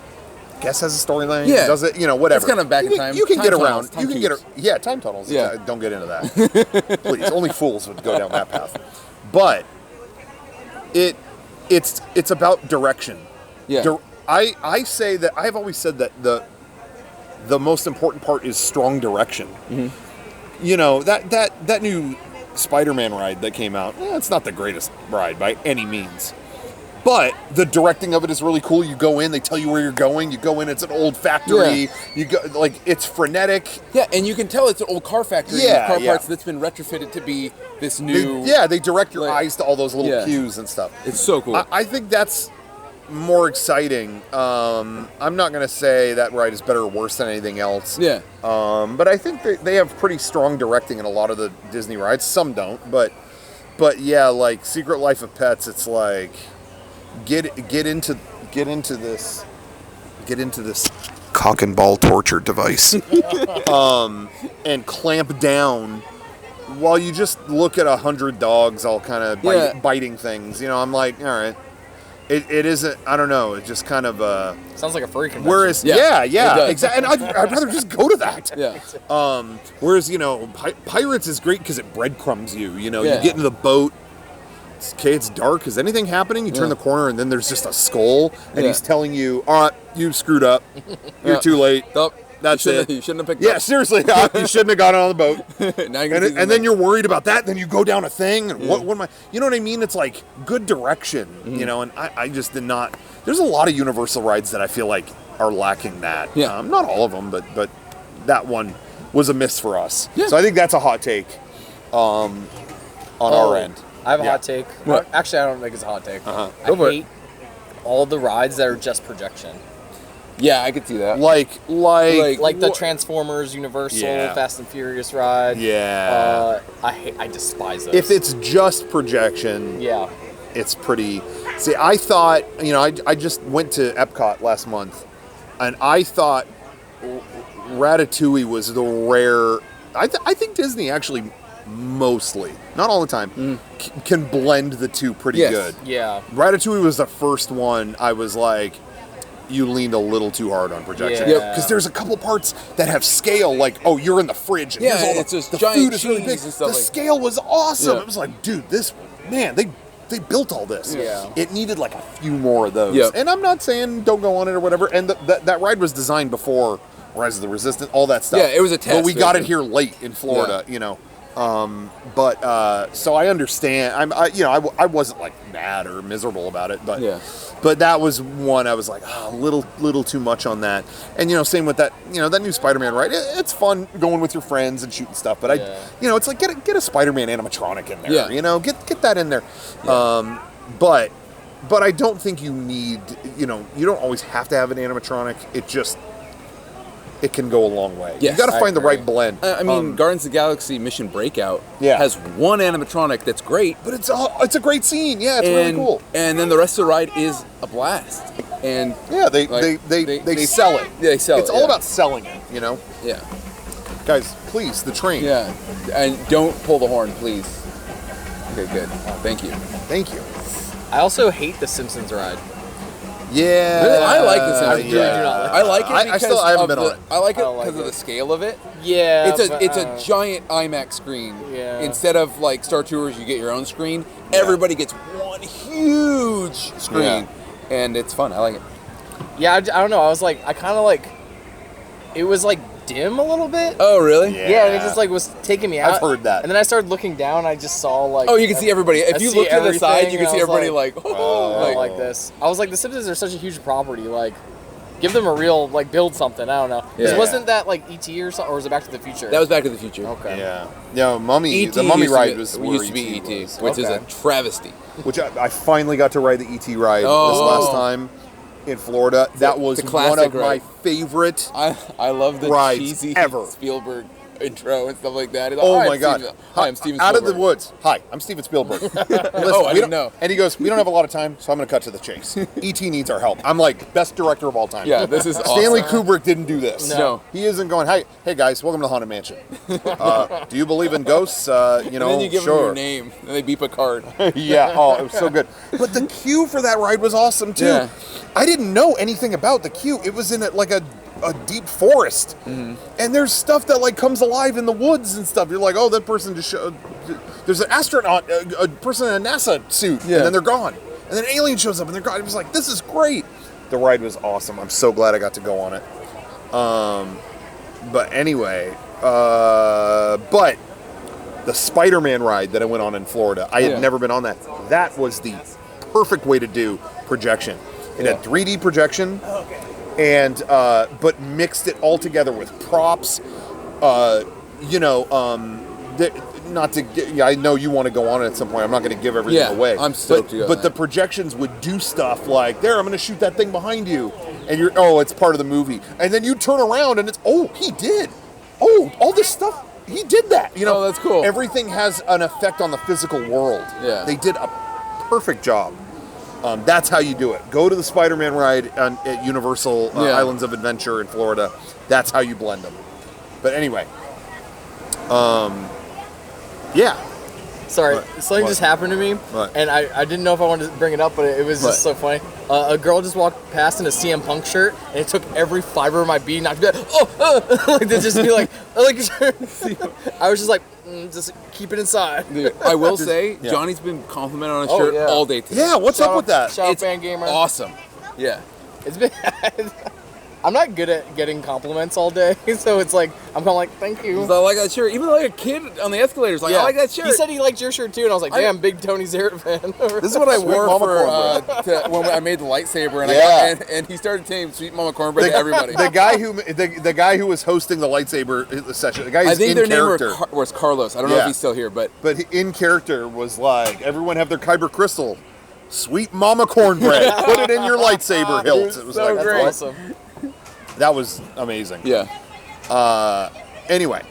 guess, has a storyline. Yeah. Does it? Whatever. It's kind of back in time. You can time get tunnels, around. You can get time tunnels. Yeah. Don't get into that. Please. Only fools would go down that path. But it's about direction. Yeah. I say that I've always said that the most important part is strong direction. Mm-hmm. That new Spider-Man ride that came out, it's not the greatest ride by any means. But the directing of it is really cool. You go in, they tell you where you're going. You go in, it's an old factory. Yeah. You go it's frenetic. Yeah, and you can tell it's an old car factory. Yeah, car parts that's been retrofitted to be this new. They direct your eyes to all those little cues and stuff. It's so cool. I think that's more exciting. I'm not going to say that ride is better or worse than anything else. Yeah. But I think they have pretty strong directing in a lot of the Disney rides. Some don't, but yeah, like Secret Life of Pets, it's like get into this cock and ball torture device, and clamp down while you just look at 100 dogs all kind of biting things. I'm like, all right. It isn't. I don't know. It just kind of sounds like a furry convention. Whereas, exactly. And I'd rather just go to that. Yeah. Whereas Pirates is great because it breadcrumbs you. You get into the boat. It's dark. Is anything happening? You turn the corner and then there's just a skull, and he's telling you, you screwed up. You're too late. Nope. That's it. You shouldn't have picked up. Yeah, seriously. You shouldn't have gotten on the boat. Now and then you're worried about that. Then you go down a thing. And what am I? You know what I mean? It's like good direction, and I just did not. There's a lot of Universal rides that I feel like are lacking that. Yeah. Not all of them, but that one was a miss for us. Yeah. So I think that's a hot take on our end. I have a hot take. What? Actually, I don't think it's a hot take. Go I for it. hate all the rides that are just projection. Yeah, I could see that. Like the Transformers, Universal, Fast and Furious ride. Yeah. I despise those. If it's just projection, it's pretty. See, I thought, I just went to Epcot last month, and I thought Ratatouille was the rare. I think Disney actually mostly, not all the time, can blend the two pretty good. Yeah. Ratatouille was the first one I was like, you leaned a little too hard on projection. Yeah. Because there's a couple parts that have scale, like, oh, you're in the fridge, and here's all it's just the giant food is really big. cheese and stuff The like- scale was awesome. Yeah. It was like, dude, this they built all this. Yeah. It needed like a few more of those. Yep. And I'm not saying don't go on it or whatever. And that ride was designed before Rise of the Resistance, all that stuff. Yeah, it was a test. But we got it here late in Florida, you know. So I understand. I wasn't like mad or miserable about it, but that was one I was like, a little too much on that. And same with that. That new Spider-Man ride. It's fun going with your friends and shooting stuff. But it's like get a Spider-Man animatronic in there. Yeah. Get that in there. Yeah. But I don't think you need. You don't always have to have an animatronic. It can go a long way. Yes, you got to find the right blend. I mean, Guardians of the Galaxy Mission Breakout Yeah. has one animatronic that's great, but it's a great scene. Yeah, it's really cool. And then the rest of the ride is a blast. And yeah, they sell it. They sell it. It's all about selling it. Yeah. Guys, please, the train. Yeah. And don't pull the horn, please. Okay, good. Thank you. Thank you. I also hate the Simpsons ride. Yeah, I like the Simpsons. I really do not like I like it because I haven't been on it. I like it I don't like because of it. the scale of it. Yeah, It's a giant IMAX screen. Yeah. Instead of like Star Tours, you get your own screen. Everybody gets one huge screen, and it's fun. I like it. Yeah, I don't know. I kind of like. It was like dim a little bit. Oh, really? Yeah, and it just like was taking me out. I've heard that. And then I started looking down. I just saw like. Oh, you can see everybody. If you look to the side, you can see everybody like. I don't like this. I was like, the Simpsons are such a huge property. Like, give them a real build something. I don't know. Yeah. Wasn't that like E.T. or something, or was it Back to the Future? That was Back to the Future. Okay. Yeah. The Mummy ride was where used to be E.T., was. which is a travesty. Which I finally got to ride the E.T. ride this Oh. last time in Florida. That was the classic one of ride. my favorite. I love the rides cheesy ever. Spielberg intro and stuff like that. It's Oh like, my God! Hi, I'm Steven Out Spielberg. of the woods. Hi, I'm Steven Spielberg. Listen, Oh, I didn't know. And he goes, "We don't have a lot of time, so I'm going to cut to the chase. E.T. needs our help." I'm like, best director of all time. Yeah, this is Stanley awesome. Kubrick didn't do this. No. He isn't going, hey guys, welcome to the Haunted Mansion. Do you believe in ghosts? And then you give sure. them your name, and they beep a card. Yeah, oh, it was so good. But the queue for that ride was awesome too. Yeah. I didn't know anything about the queue. It was in a deep forest, and there's stuff that like comes alive in the woods and stuff. You're like, oh, that person just showed. There's an astronaut, a person in a NASA suit, and then they're gone. And then an alien shows up, and they're gone. It was like, this is great. The ride was awesome. I'm so glad I got to go on it. But anyway, but the Spider-Man ride that I went on in Florida, I had never been on that. That was the perfect way to do projection. It had 3D projection, and but mixed it all together with props. I know you want to go on it at some point. I'm not going to give everything away. I'm stoked to go. But the projections would do stuff like, there, I'm going to shoot that thing behind you, and it's part of the movie. And then you turn around, and it's, he did. Oh, all this stuff. He did that. Oh, that's cool. Everything has an effect on the physical world. Yeah. They did a perfect job. That's how you do it. Go to the Spider-Man ride at Universal Islands of Adventure in Florida. That's how you blend them. But anyway, yeah. Sorry, What? something What? just happened to me, What? and I didn't know if I wanted to bring it up, but it was just so funny. A girl just walked past in a CM Punk shirt, and it took every fiber of my being not to be like, like to just be like I was just like, just keep it inside. Dude, I will say, Johnny's been complimented on his shirt all day today. Yeah, what's up with that? Shout out It's Fan Gamer. awesome. Yeah. It's been. I'm not good at getting compliments all day, so it's like I'm kind of like, thank you. I like that shirt. Even like a kid on the escalators, like, I like that shirt. He said he liked your shirt too, and I was like, damn, big Tony Zarrett fan. This is what I wore Mama for when I made the lightsaber, and and he started saying "Sweet Mama Cornbread" to everybody. The guy who was hosting the lightsaber session, the guy who's I think in their character. name was Carlos. I don't know if he's still here, but in character was like, everyone have their kyber crystal, sweet mama cornbread, put it in your lightsaber hilt. It was so like, great. Awesome. That was amazing. yeah. Anyway,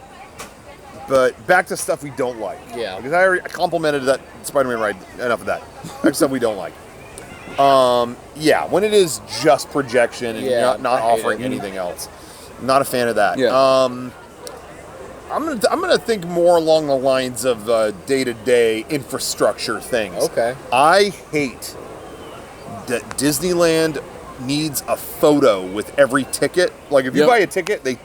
but back to stuff we don't like. Yeah. Because I already complimented that Spider-Man ride. Enough of that. Back to stuff we don't like. Yeah, when it is just projection and not I hate offering it. anything else. Not a fan of that. Yeah. I'm gonna think more along the lines of day-to-day infrastructure things. Okay. I hate that Disneyland needs a photo with every ticket. Like if you buy a ticket, the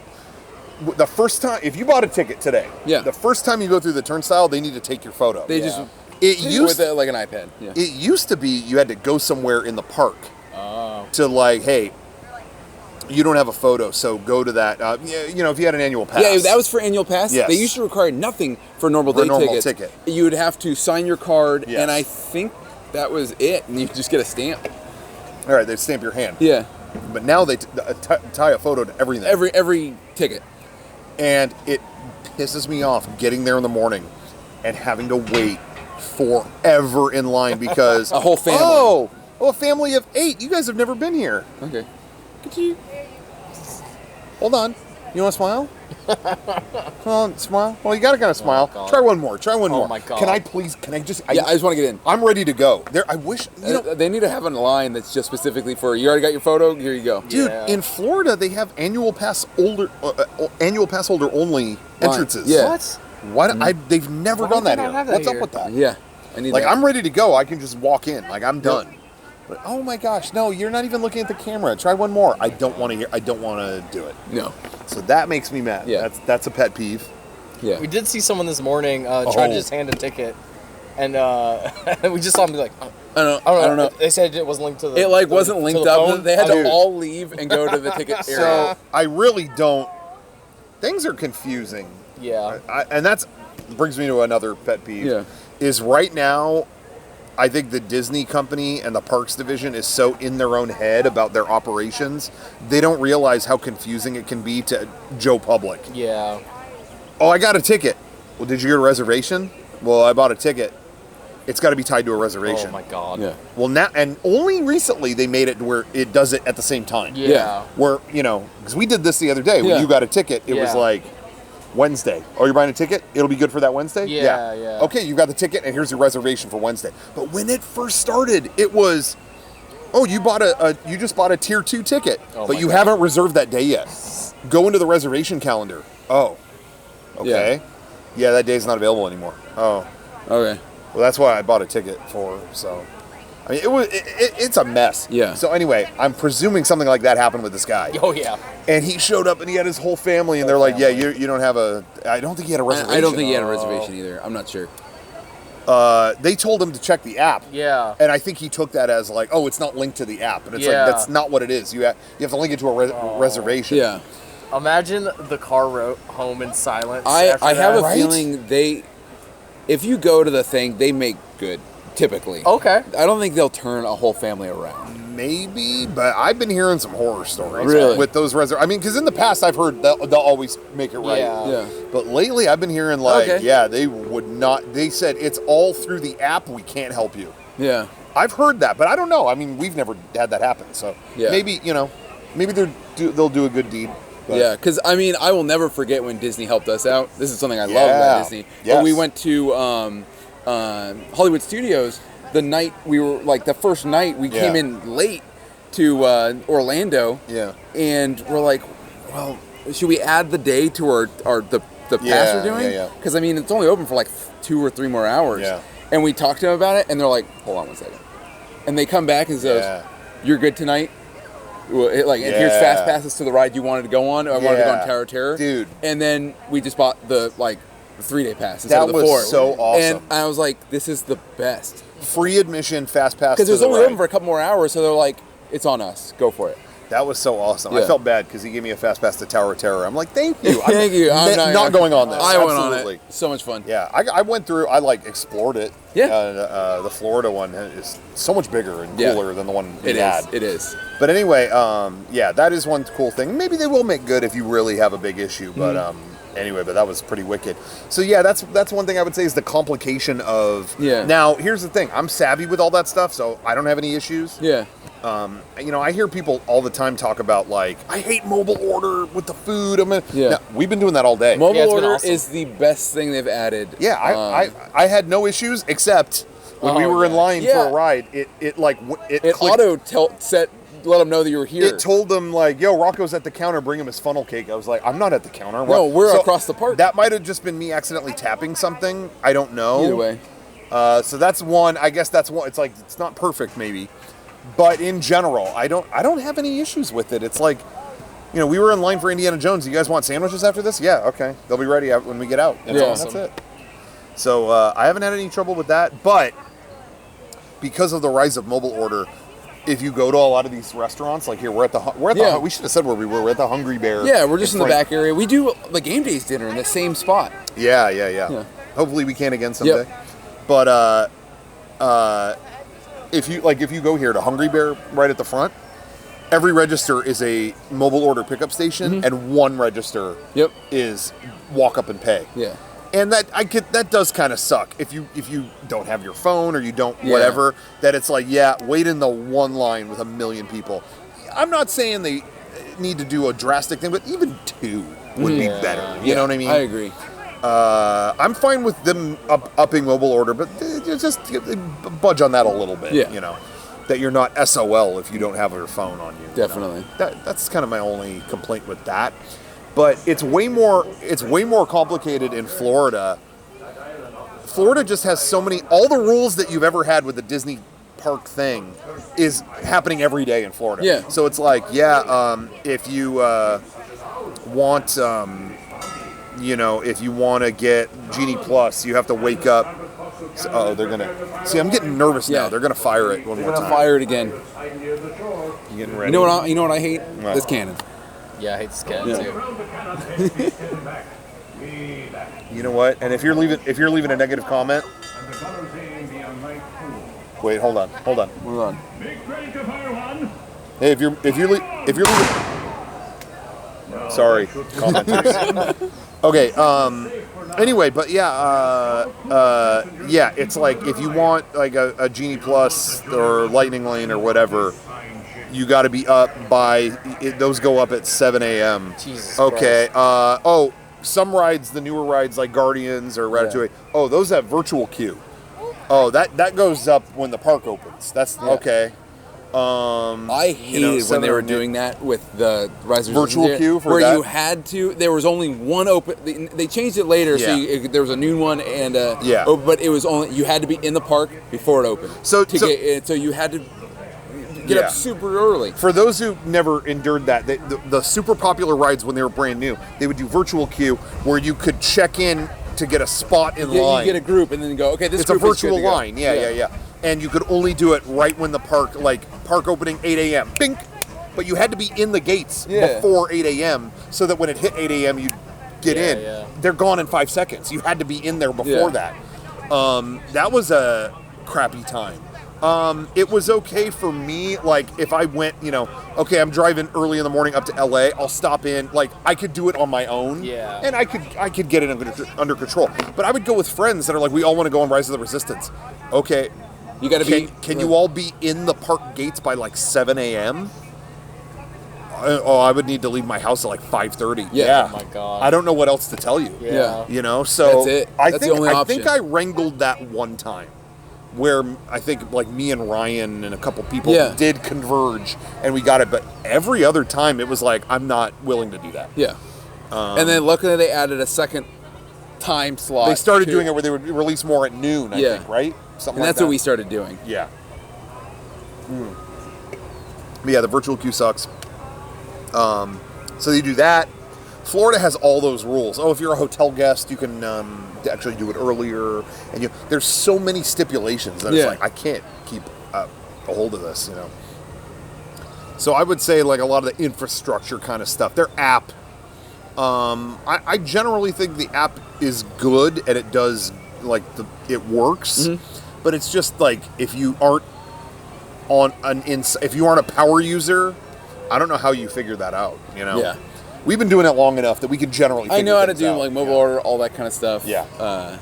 first time if you bought a ticket today, Yeah. the first time you go through the turnstile, they need to take your photo. They just It used with like an iPad. Yeah. It used to be you had to go somewhere in the park to like, hey, you don't have a photo, so go to that. You know, if you had an annual pass. Yeah, that was for annual pass. Yes. They used to require nothing for normal day tickets. You would have to sign your card, and I think that was it, and you just get a stamp. All right, they stamp your hand. Yeah. But now they tie a photo to everything. Every ticket. And it pisses me off getting there in the morning and having to wait forever in line because a whole family. Oh, a family of 8. You guys have never been here. Okay. Could you hold on? You want to smile? Come on, smile. Well, you gotta kind of smile. Try one more. Try one more. Oh my god! Can I please? Can I just? I just want to get in. I'm ready to go. I wish. They need to have a line that's just specifically for you. Already got your photo. Here you go, dude. Yeah. In Florida, they have annual pass holder only entrances. Yeah. What? Why? They've never done that here. What's up with that? Yeah. I need. I'm ready to go. I can just walk in. Like I'm done. But, oh my gosh, no! You're not even looking at the camera. Try one more. I don't want to do it. No. So that makes me mad. Yeah. That's a pet peeve. Yeah. We did see someone this morning try to just hand a ticket, and we just saw him be like, I don't know. They said it wasn't linked to the. It wasn't linked up. They had to all leave and go to the ticket area. So I really don't. Things are confusing. Yeah. And that's brings me to another pet peeve. Yeah. Is right now, I think the Disney company and the parks division is so in their own head about their operations, they don't realize how confusing it can be to Joe Public. Yeah. Oh, I got a ticket. Well, did you get a reservation? Well, I bought a ticket. It's got to be tied to a reservation. Oh my god. Yeah. Well, now and only recently they made it where it does it at the same time. Yeah. Where because we did this the other day when you got a ticket, it was like Wednesday. Oh, you're buying a ticket? It'll be good for that Wednesday? Yeah. Okay, you got the ticket and here's your reservation for Wednesday. But when it first started, it was, oh, you just bought a tier 2 ticket, but you haven't reserved that day yet. Go into the reservation calendar. Oh. Okay. Yeah, that day's not available anymore. Oh. Okay. Well, that's why I bought a ticket for, so I mean, it's a mess. Yeah. So anyway, I'm presuming something like that happened with this guy. Oh yeah. And he showed up and he had his whole family, and they're like, "Yeah, you don't have a." I don't think he had a reservation. I don't think he had a reservation either. I'm not sure. They told him to check the app. Yeah. And I think he took that as like, oh, it's not linked to the app, and it's like that's not what it is. You have to link it to a reservation. Yeah. Imagine the car home in silence. I have a feeling if you go to the thing, they make good. Typically. Okay. I don't think they'll turn a whole family around. Maybe, but I've been hearing some horror stories really? With those I mean, because in the past I've heard they'll always make it right. Yeah. But lately I've been hearing they would not. They said it's all through the app. We can't help you. Yeah. I've heard that, but I don't know. I mean, we've never had that happen. So maybe they'll do a good deed. But. Yeah, because I mean, I will never forget when Disney helped us out. This is something I love about Disney. Yes. But we went to Hollywood Studios the night we were the first night we came in late to Orlando. Yeah. And we're like, well, should we add the day to the pass we're doing? Yeah. Because I mean, it's only open for 2 or 3 more hours. Yeah. And we talked to them about it, and they're like, hold on one second. And they come back and says, you're good tonight. Well, and here's fast passes to the ride you wanted to go on. I wanted to go on Tower of Terror, dude. And then we just bought the 3-day pass instead that of the 4. Was so awesome. And I was like, this is the best. Free admission, fast pass. Because it was only open for a couple more hours, so they're like, it's on us. Go for it. That was so awesome. Yeah. I felt bad because he gave me a fast pass to Tower of Terror. I'm like, thank you. Thank you. I'm not going on this. I went on it. So much fun. Yeah, I went through. I explored it. Yeah. The Florida one is so much bigger and cooler than the one we had. It is. But anyway, that is one cool thing. Maybe they will make good if you really have a big issue. But anyway, but that was pretty wicked. So yeah, that's one thing I would say is the complication of. Yeah. Now here's the thing. I'm savvy with all that stuff, so I don't have any issues. Yeah. I hear people all the time talk about I hate mobile order with the food. Now, we've been doing that all day. Mobile order is the best thing they've added. Yeah, I had no issues except when we were in line for a ride. It auto let them know that you were here. It told them yo, Rocco's at the counter, bring him his funnel cake. I was like, I'm not at the counter. No, we're across the park. That might have just been me accidentally tapping something. I don't know. Either way. So that's one. I guess that's one. It's it's not perfect maybe. But in general, I don't have any issues with it. It's we were in line for Indiana Jones. You guys want sandwiches after this? Yeah, okay. They'll be ready when we get out. That's it. So I haven't had any trouble with that, but because of the rise of mobile order, if you go to a lot of these restaurants, like here, we should have said where we were. We're at the Hungry Bear. Yeah, we're just in the back area. We do the game days dinner in the same spot. Yeah. Hopefully we can again someday. Yep. But if you go here to Hungry Bear right at the front, every register is a mobile order pickup station, and one register is walk up and pay. Yeah. And that does kind of suck if you don't have your phone or you don't whatever, that it's like, wait in the one line with a million people. I'm not saying they need to do a drastic thing, but even two would be better. You know what I mean? I agree. I'm fine with them upping mobile order, but just budge on that a little bit. You know, that you're not SOL if you don't have your phone on you. Definitely. You know? That's kind of my only complaint with that. But it's way more complicated in Florida. Florida just has so many, all the rules that you've ever had with the Disney park thing is happening every day in Florida. Yeah. So it's like, if you want, if you want to get Genie Plus, you have to wake up. So, they're going to, see, I'm getting nervous now. They're going to fire it one more time. Fire it again. You getting ready? You know what I hate? What? This cannon. Yeah, I hate this cannon too. You know what? And if you're leaving a negative comment, wait, hold on. Hey, if you're leaving, sorry, commenters. Okay. Anyway, but it's like if you want like a Genie Plus or Lightning Lane or whatever, you got to be up by. Those go up at 7 a.m. Jesus. Okay. Some rides, the newer rides like Guardians or Ratatouille. Oh, those have virtual queue. Oh, that goes up when the park opens. That's okay. I hated when they were doing that with the Reservations virtual queue for where that? you had to. There was only one open. They changed it later, so there was a noon one and but it was only you had to be in the park before it opened. So you had to get up super early. For those who never endured that, the super popular rides when they were brand new, they would do virtual queue where you could check in to get a spot in line. You get a group and then go, okay, this it's group a virtual is good to line. Yeah. And you could only do it right when the park opening 8 a.m. Bink! But you had to be in the gates before 8 a.m. so that when it hit 8 a.m. you'd get in. Yeah. They're gone in 5 seconds. You had to be in there before that. That was a crappy time. It was okay for me, like, if I went, okay, I'm driving early in the morning up to LA, I'll stop in, like, I could do it on my own, and I could get it under control. But I would go with friends that are like, we all want to go on Rise of the Resistance. Okay, you got to be. Can you all be in the park gates by like 7 a.m.? I would need to leave my house at like 5:30. Yeah. Oh my God. I don't know what else to tell you. Yeah. So that's it. That's the only option. I think I wrangled that one time, where I think like me and Ryan and a couple people did converge and we got it, but every other time it was like, I'm not willing to do that. Yeah. And then luckily they added a second time slot. They started doing it where they would release more at noon, I think, right? Something and that's what we started doing. Yeah. But yeah, the virtual queue sucks. So you do that. Florida has all those rules. Oh, if you're a hotel guest, you can actually do it earlier. And there's so many stipulations that it's like, I can't keep a hold of this, So I would say like a lot of the infrastructure kind of stuff. Their app, I generally think the app is good and it does, like, it works. But it's just like, if you aren't if you aren't a power user, I don't know how you figure that out, Yeah. We've been doing it long enough that we can generally figure I know how to things do out. like mobile order, all that kind of stuff. Yeah.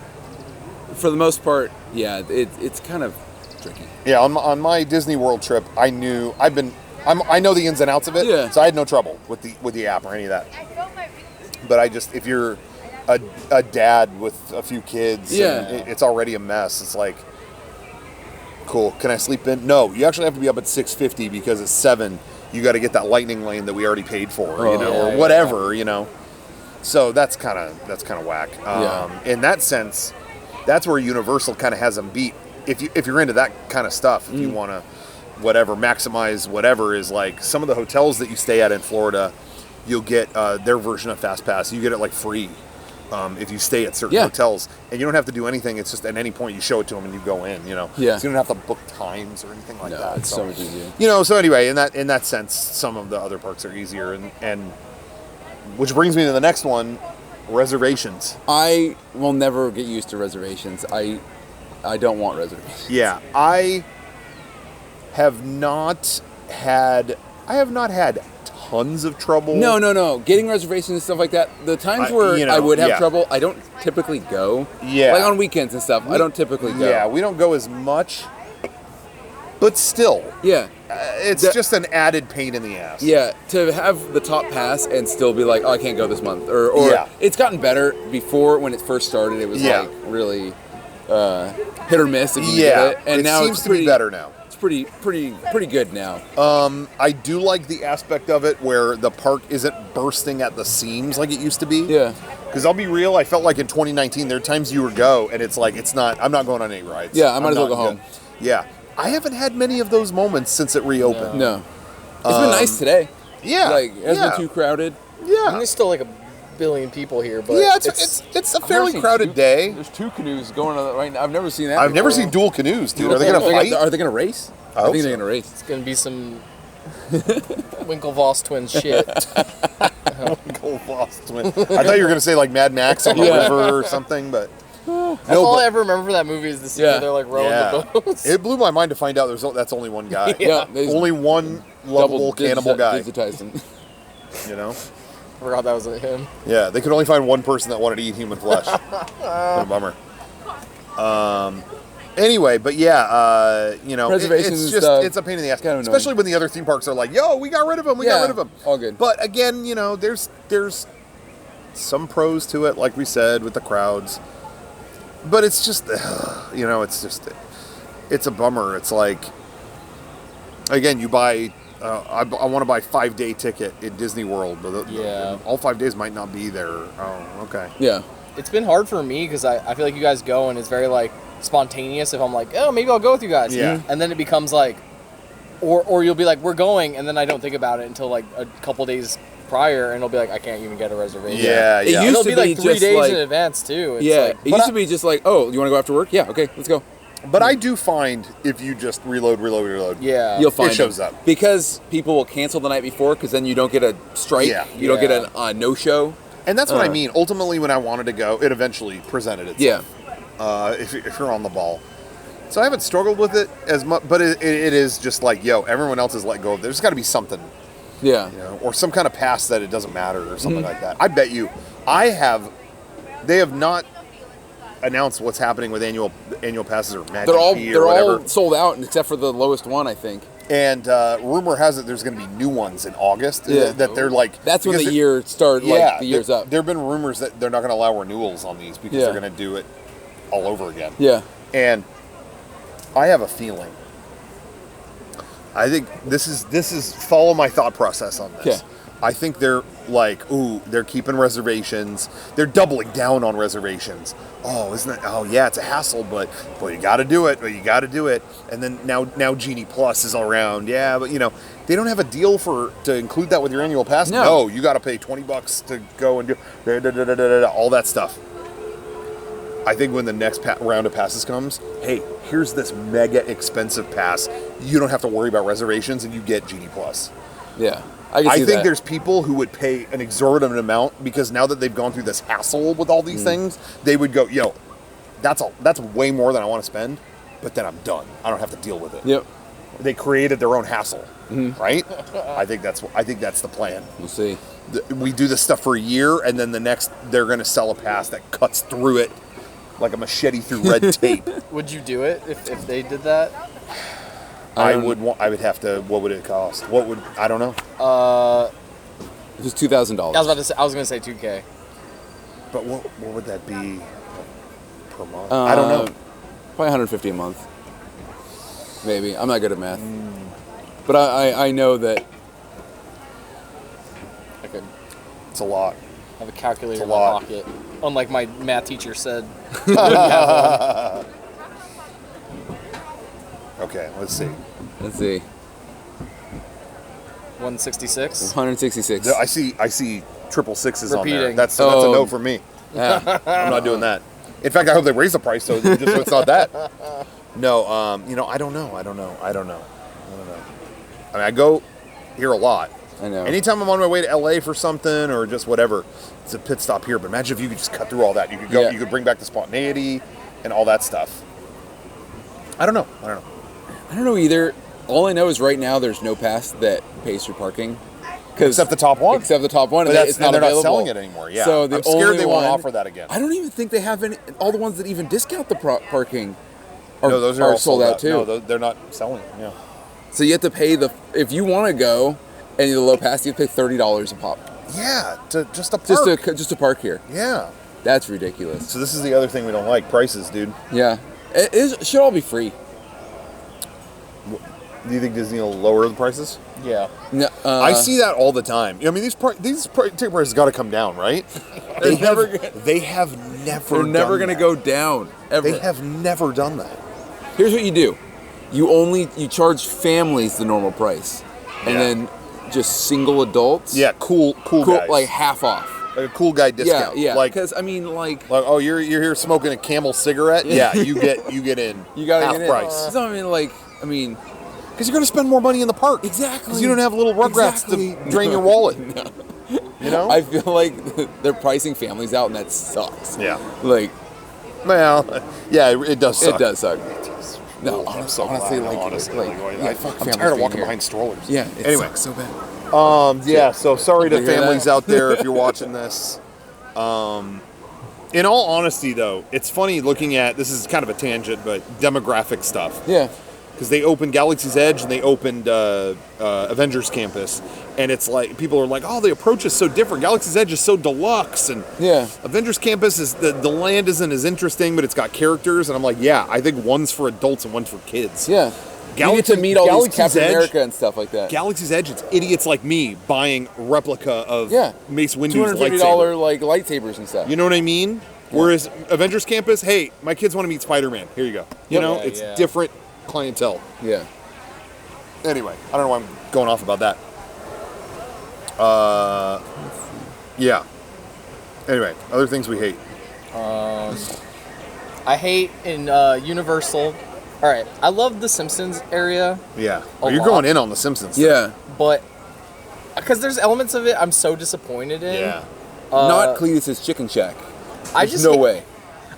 For the most part, it's kind of tricky. Yeah, on my Disney World trip, I know the ins and outs of it. Yeah. So I had no trouble with the app or any of that. But if you're a dad with a few kids, and it's already a mess. It's like, cool, can I sleep in? No, you actually have to be up at 6:50 because at 7 you got to get that lightning lane that we already paid for, or whatever, So that's kind of whack. In that sense, that's where Universal kind of has them beat. If you're into that kind of stuff, if you want to maximize whatever, is like some of the hotels that you stay at in Florida, you'll get their version of Fast Pass. You get it like free. if you stay at certain hotels, and you don't have to do anything. It's just at any point you show it to them and you go in. So you don't have to book times or anything like that. It's so much easier. So anyway, in that sense, some of the other parks are easier, and which brings me to the next one, reservations. I will never get used to reservations. I don't want reservations. Yeah, I have not had tons of trouble. No. Getting reservations and stuff like that. The times where I would have trouble, I don't typically go. Yeah. Like on weekends and stuff, I don't typically go. Yeah, we don't go as much. But still. Yeah. It's just an added pain in the ass. Yeah, to have the top pass and still be like, oh, I can't go this month. Or it's gotten better. Before, when it first started, it was like really hit or miss if you get it. And now seems to be better now. It's pretty good now. I do like the aspect of it where the park isn't bursting at the seams like it used to be. Yeah. Because I'll be real, I felt like in 2019 there are times you would go and it's like I'm not going on any rides. Yeah, I might as well go home. Yeah. I haven't had many of those moments since it reopened. No. It's been nice today. Yeah. Like it hasn't been too crowded. Yeah. I mean, there's still like a billion people here, but it's a fairly crowded day. There's 2 canoes going on right now. I've never seen that. I've never seen dual canoes, dude. Are they going to fight? Are they going to race? I think they're going to race. It's going to be some Winklevoss twins shit. Winklevoss twins. I thought you were going to say like Mad Max on the river or something, but That's all I ever remember for that movie is the scene where they're like rowing the boats. It blew my mind to find out that's only one guy. Only one lovable cannibal guy. Digitizing. I forgot that was him. Yeah, they could only find one person that wanted to eat human flesh. What a bummer. Anyway, but reservations it's a pain in the ass, kind of especially when the other theme parks are like, "Yo, we got rid of them. We got rid of them." All good. But again, there's some pros to it, like we said, with the crowds. But it's just, it's a bummer. It's like, again, you buy. I want to buy 5-day ticket in Disney World, but all 5 days might not be there. Oh, okay. Yeah. It's been hard for me because I feel like you guys go and it's very like spontaneous. If I'm like, oh, maybe I'll go with you guys. Yeah. And then it becomes like, or you'll be like, we're going, and then I don't think about it until like a couple days prior, and it'll be like, I can't even get a reservation. Yeah. It used it'll to be like 3 days like, in advance too. It's it used to be just like, oh, you want to go after work? Yeah, okay, let's go. But I do find if you just reload, you'll find it shows up. Because people will cancel the night before because then you don't get a strike. Yeah. You don't get a no-show. And that's what I mean. Ultimately, when I wanted to go, it eventually presented itself. Yeah. If you're on the ball. So I haven't struggled with it as much, but it is just like, everyone else has let go of it. There's got to be something. Yeah. Or some kind of pass that it doesn't matter or something like that. I bet you. They have not announced what's happening with annual passes or Magic they're all sold out except for the lowest one, I think. And rumor has it there's going to be new ones in August that they're like... That's when the year starts, the year's up. There have been rumors that they're not going to allow renewals on these because they're going to do it all over again. Yeah. And I have a feeling. I think this is follow my thought process on this. Okay. I think they're like, they're keeping reservations. They're doubling down on reservations. Oh, isn't it? Oh, yeah, it's a hassle, but you got to do it. But you got to do it. And then now Genie Plus is around. Yeah, but they don't have a deal to include that with your annual pass. No, you got to pay $20 to go and do all that stuff. I think when the next round of passes comes, hey, here's this mega expensive pass. You don't have to worry about reservations, and you get Genie Plus. Yeah. I think there's people who would pay an exorbitant amount because now that they've gone through this hassle with all these things, they would go, that's way more than I want to spend, but then I'm done. I don't have to deal with it. Yep. They created their own hassle, right? I think that's the plan. We'll see. We do this stuff for a year, and then the next they're going to sell a pass that cuts through it like a machete through red tape. Would you do it if they did that? I would have to. What would it cost? I don't know. It was $2,000. I was gonna say $2,000. But what would that be per month? I don't know. Probably $150 a month. Maybe. I'm not good at math. But I know that. Okay. It's a lot. I have a calculator in my lot. pocket. Unlike my math teacher said. Okay, let's see. 166. 166. I see triple sixes on there. Repeating. That's a no for me. I'm not doing that. In fact, I hope they raise the price so it's not that. No, I don't know. I mean, I go here a lot. I know. Anytime I'm on my way to LA for something or just whatever, it's a pit stop here. But imagine if you could just cut through all that. You could go. Yeah. You could bring back the spontaneity and all that stuff. I don't know. I don't know either. All I know is right now there's no pass that pays for parking. Except the top one. Except the top one. But It's not they're available. not selling it anymore. Yeah. So I'm scared they won't offer that again. I don't even think they have any. All the ones that even discount the parking No, those are all sold out too. No, they're not selling. Yeah. So you have to pay if you want to go and the low pass, you have to pay $30 a pop. Yeah, just a park. Just to park here. Yeah. That's ridiculous. So this is the other thing we don't like, prices, dude. Yeah. It should all be free. Do you think Disney will lower the prices? Yeah. No, I see that all the ticket prices got to come down, right? They have never. They're never going to go down. Ever. They have never done that. Here's what you do: you charge families the normal price, and then just single adults. Yeah, cool guys. Like half off. Like a cool guy discount. Yeah. Like, because I mean, like oh, you're here smoking a Camel cigarette. Yeah, you get in. You gotta half get in. price. So I mean, because you're going to spend more money in the park. Exactly. Because you don't have little rugrats to drain your wallet. No. You know? I feel like they're pricing families out, and that sucks. Yeah. Like, well, yeah, it does suck. it does suck. No, I'm so honestly, glad, like, honestly, like, yeah, I'm fuck tired families of walking being here. behind strollers. Yeah. It Anyway. sucks so bad. Yeah, so sorry to Did you hear families that? out there if you're watching this. In all honesty, though, it's funny looking at, this is kind of a tangent, but demographic stuff. Yeah. Because they opened Galaxy's Edge and they opened Avengers Campus. And it's like, people are like, oh, the approach is so different. Galaxy's Edge is so deluxe. And Yeah. Avengers Campus, is the land isn't as interesting, but it's got characters. And I'm like, yeah, I think one's for adults and one's for kids. Yeah. You get to meet all these Captain America and stuff like that. Galaxy's Edge, it's idiots like me buying replica of Mace Windu's $250 lightsaber. like lightsabers and stuff. You know what I mean? Whereas Avengers Campus, hey, my kids want to meet Spider-Man. Here you go. You know, it's different clientele. Yeah. Anyway, I don't know why I'm going off about that. Yeah. Anyway, other things we hate. I hate in Universal. All right, I love the Simpsons area. Yeah. Well, you're going in on the Simpsons. Yeah. But because there's elements of it I'm so disappointed in. Yeah. Not Cletus's Chicken Shack. I There's just no way.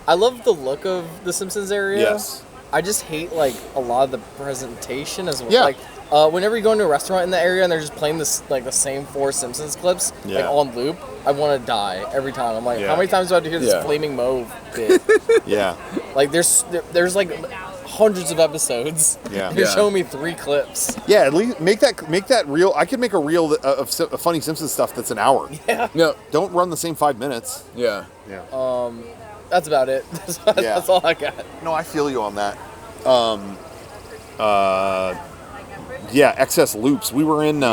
I love the look of the Simpsons area. Yes. I just hate like a lot of the presentation as well. Yeah. Like whenever you go into a restaurant in the area and they're just playing this like the same 4 Simpsons clips like on loop, I want to die every time. I'm like, how many times do I have to hear this flaming mauve bit? Yeah. Like there's like hundreds of episodes. Yeah. You're showing me 3 clips. Yeah, at least make that reel. I could make a reel of funny Simpsons stuff that's an hour. Yeah. No. Don't run the same 5 minutes. Yeah. Yeah. That's about it. That's all I got. No, I feel you on that. Yeah, excess loops. We were in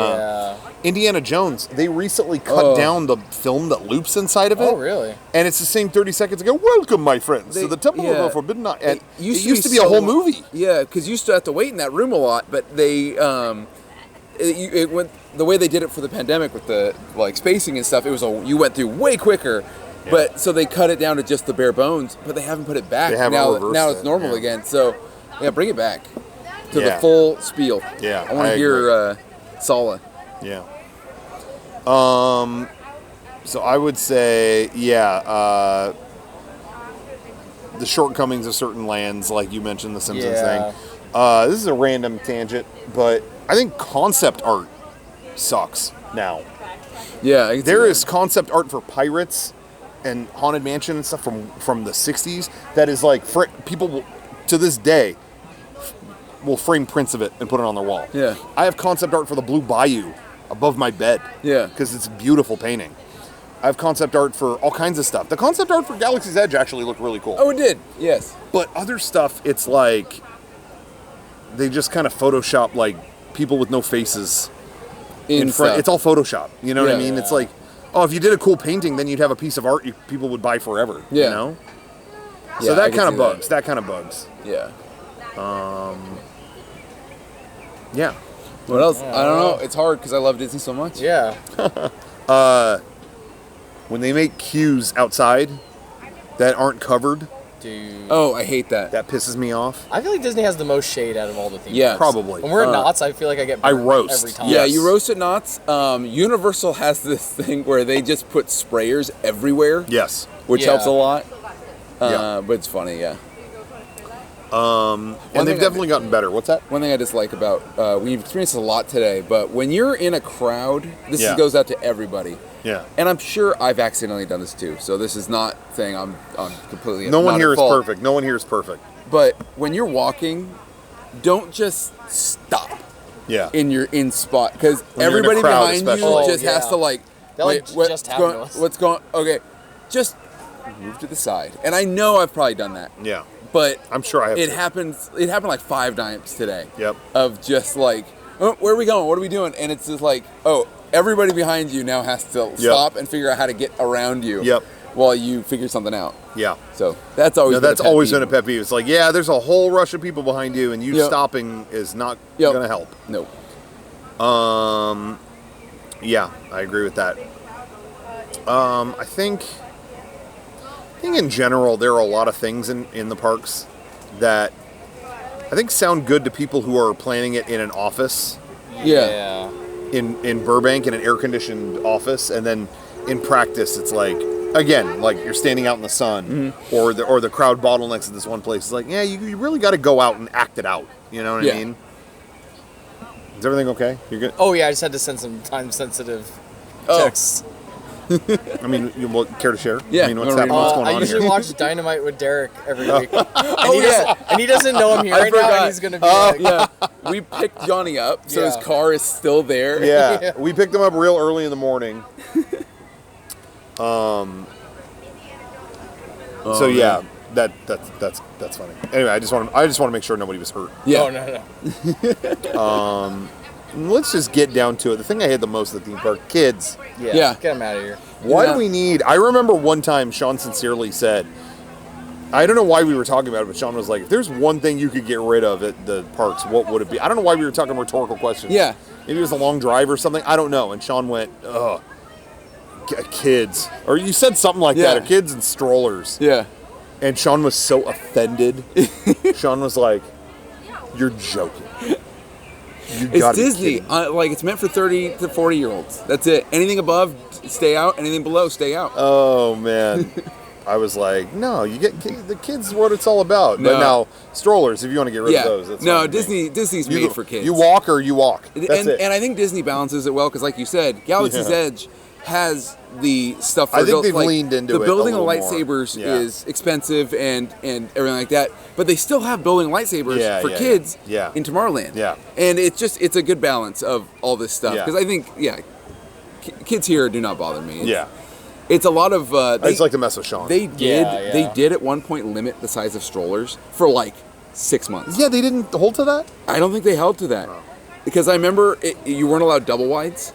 Indiana Jones. They recently cut down the film that loops inside of it. Oh, really? And it's the same 30 seconds ago. Welcome, my friends, to the Temple of the Forbidden Knowledge. And it used to be a whole movie. Yeah, because you used to have to wait in that room a lot, but they it went the way they did it for the pandemic with the like spacing and stuff. It was you went through way quicker. Yeah. But so they cut it down to just the bare bones, but they haven't put it back. They haven't reversed now it's normal again. So yeah, bring it back to the full spiel. Yeah, I want to hear Sala. Yeah. So I would say, the shortcomings of certain lands, like you mentioned, the Simpsons thing. This is a random tangent, but I think concept art sucks now. Yeah, there is concept art for Pirates and Haunted Mansion and stuff from the 60s that is like, people will, to this day, will frame prints of it and put it on their wall. Yeah. I have concept art for the Blue Bayou above my bed. Yeah. Because it's a beautiful painting. I have concept art for all kinds of stuff. The concept art for Galaxy's Edge actually looked really cool. Oh, it did. Yes. But other stuff, it's like they just kind of Photoshop like people with no faces in front. It's all Photoshop. You know what I mean? It's like, oh, if you did a cool painting, then you'd have a piece of art people would buy forever. Yeah. You know? So that kind of bugs. That kind of bugs. Yeah. Yeah. What else? I don't know. It's hard because I love Disney so much. Yeah. When they make queues outside that aren't covered. Dude. Oh, I hate that. That pisses me off. I feel like Disney has the most shade out of all the themes. Yeah, probably. When we're at Knott's, I feel like I get I burned roast. every time. Yeah, Yes. you roast at Knott's. Universal has this thing where they just put sprayers everywhere, Yes. which Yeah. helps a lot. Yeah. But it's funny, yeah. And they've definitely gotten better. What's that? One thing I dislike about, we've experienced a lot today, but when you're in a crowd, this Yeah. goes out to everybody. Yeah. And I'm sure I've accidentally done this too, so this is not saying I'm completely No one not here at is fault. perfect. No one here is perfect. But when you're walking, don't just stop Yeah. in spot, because When you're in a everybody crowd behind especially. you Oh, just has yeah. to like, That, like, wait, just what's happened to going, us. what's going, okay, just move to the side. And I know I've probably done that, Yeah. but I'm sure I have. it too. happens. It happened like 5 times today. Yep. Of just like, oh, where are we going? What are we doing? And it's just like, oh, everybody behind you now has to stop and figure out how to get around you. Yep. While you figure something out. Yeah. So that's always That's always been a pet peeve. It's like, yeah, there's a whole rush of people behind you, and you Yep. stopping is not Yep. going to help. No. Yeah, I agree with that. I think in general there are a lot of things in the parks that I think sound good to people who are planning it in an office Yeah. in Burbank in an air conditioned office, and then in practice it's like, again, like you're standing out in the sun or the crowd bottlenecks at this one place. It's like, yeah, you really got to go out and act it out. You know what I Yeah. mean? Is everything okay? You're good? Oh yeah, I just had to send some time-sensitive Oh. texts. I mean, you care to share? Yeah, I mean, what's I'm gonna happening? read What's them. going I on usually here? watch Dynamite with Derek every week. Oh, And he doesn't know I'm here right now, forgot. and he's gonna be like, Yeah. We picked Johnny up, so his Yeah. car is still there. Yeah, Yeah. we picked him up real early in the morning. So yeah, that's funny. Anyway, I just want to make sure nobody was hurt. Yeah. Oh no. Let's just get down to it. The thing I hate the most at the theme park, kids. Yeah. Get him out of here. Why Yeah. do we need? I remember one time Sean sincerely said, I don't know why we were talking about it, but Sean was like, if there's one thing you could get rid of at the parks, what would it be? I don't know why we were talking rhetorical questions. Yeah. Maybe it was a long drive or something. I don't know. And Sean went, ugh, kids. Or you said something like that, or Yeah. kids and strollers. Yeah. And Sean was so offended. Sean was like, you're joking. You It's gotta be Disney. kidding. Like, it's meant for 30 to 40-year-olds. That's it. Anything above, stay out. Anything below, stay out. Oh, man. I was like, no, you get the kids what it's all about. But No. now, strollers, if you want to get rid of those. That's No, fine with me. Disney's You- made for kids. You walk or you walk. That's and, it. and I think Disney balances it well, because like you said, Galaxy's Yeah. Edge has the stuff for I think adults, they've like, leaned into the it a building of little more. lightsabers Yeah. is expensive and everything like that, but they still have building lightsabers Yeah, for yeah, kids yeah. in Tomorrowland. Yeah. And it's a good balance of all this stuff, Yeah. because I think kids here do not bother me. Yeah. It's a lot of I just like to mess with Sean. they did Yeah. they did at one point limit the size of strollers for like 6 months. Yeah, they didn't hold to that? I don't think they held to that, because I remember you weren't allowed double wides.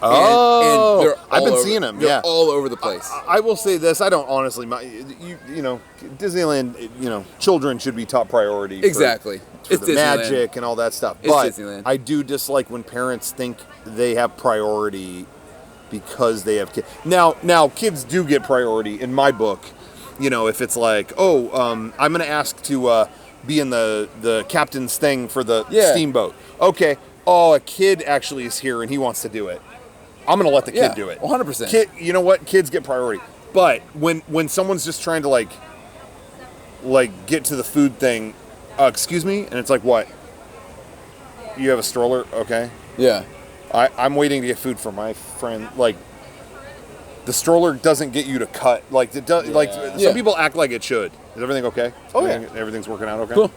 Oh, and they're I've all been over- seeing them. They're Yeah, all over the place. I will say this: I don't honestly mind. You know, Disneyland. You know, children should be top priority. Exactly. For It's the Disneyland. magic and all that stuff. It's But Disneyland. I do dislike when parents think they have priority because they have kids. Now, kids do get priority in my book. You know, if it's like, I'm going to ask to be in the captain's thing for the steamboat. Okay. Oh, a kid actually is here and he wants to do it. I'm going to let the kid do it. 100%. Kid, you know what? Kids get priority. But when someone's just trying to like get to the food thing, excuse me, and it's like, what? You have a stroller? Okay. Yeah. I'm waiting to get food for my friend. Like, the stroller doesn't get you to cut. Like, it does. Like, some people act like it should. Is everything okay? Oh, yeah. Everything's working out okay? Cool.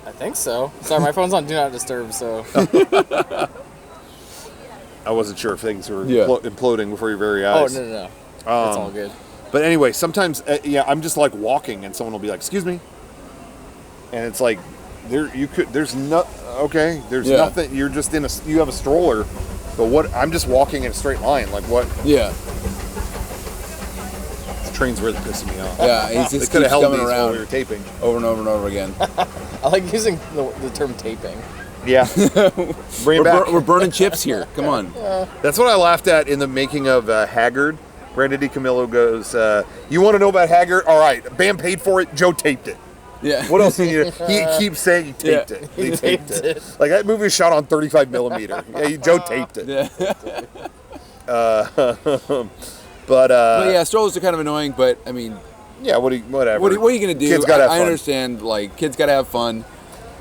I think so. Sorry, my phone's on Do Not Disturb, so. I wasn't sure if things were Yeah. imploding before your very Oh, eyes. no. It's all good. But anyway, sometimes, I'm just like walking and someone will be like, excuse me. And it's like, there's nothing, you're just you have a stroller, but what, I'm just walking in a straight line, like what? Yeah. This train's really pissing me off. Yeah. He They just could keeps have held coming these while around we were taping. over and over and over again. I like using the term taping. Yeah. Bring it back. We're burning chips here. Come on. That's what I laughed at in the making of Haggard. Brandon DiCamillo goes, you want to know about Haggard? All right, band paid for it. Joe taped it. Yeah. What else do you need? He keeps saying he taped it. He taped it. Like, that movie was shot on 35 millimeter. Yeah, Joe taped it. Yeah. But yeah, strollers are kind of annoying, but I mean, yeah, whatever. What are you gonna do? Kids gotta have fun. I understand, like, kids gotta have fun.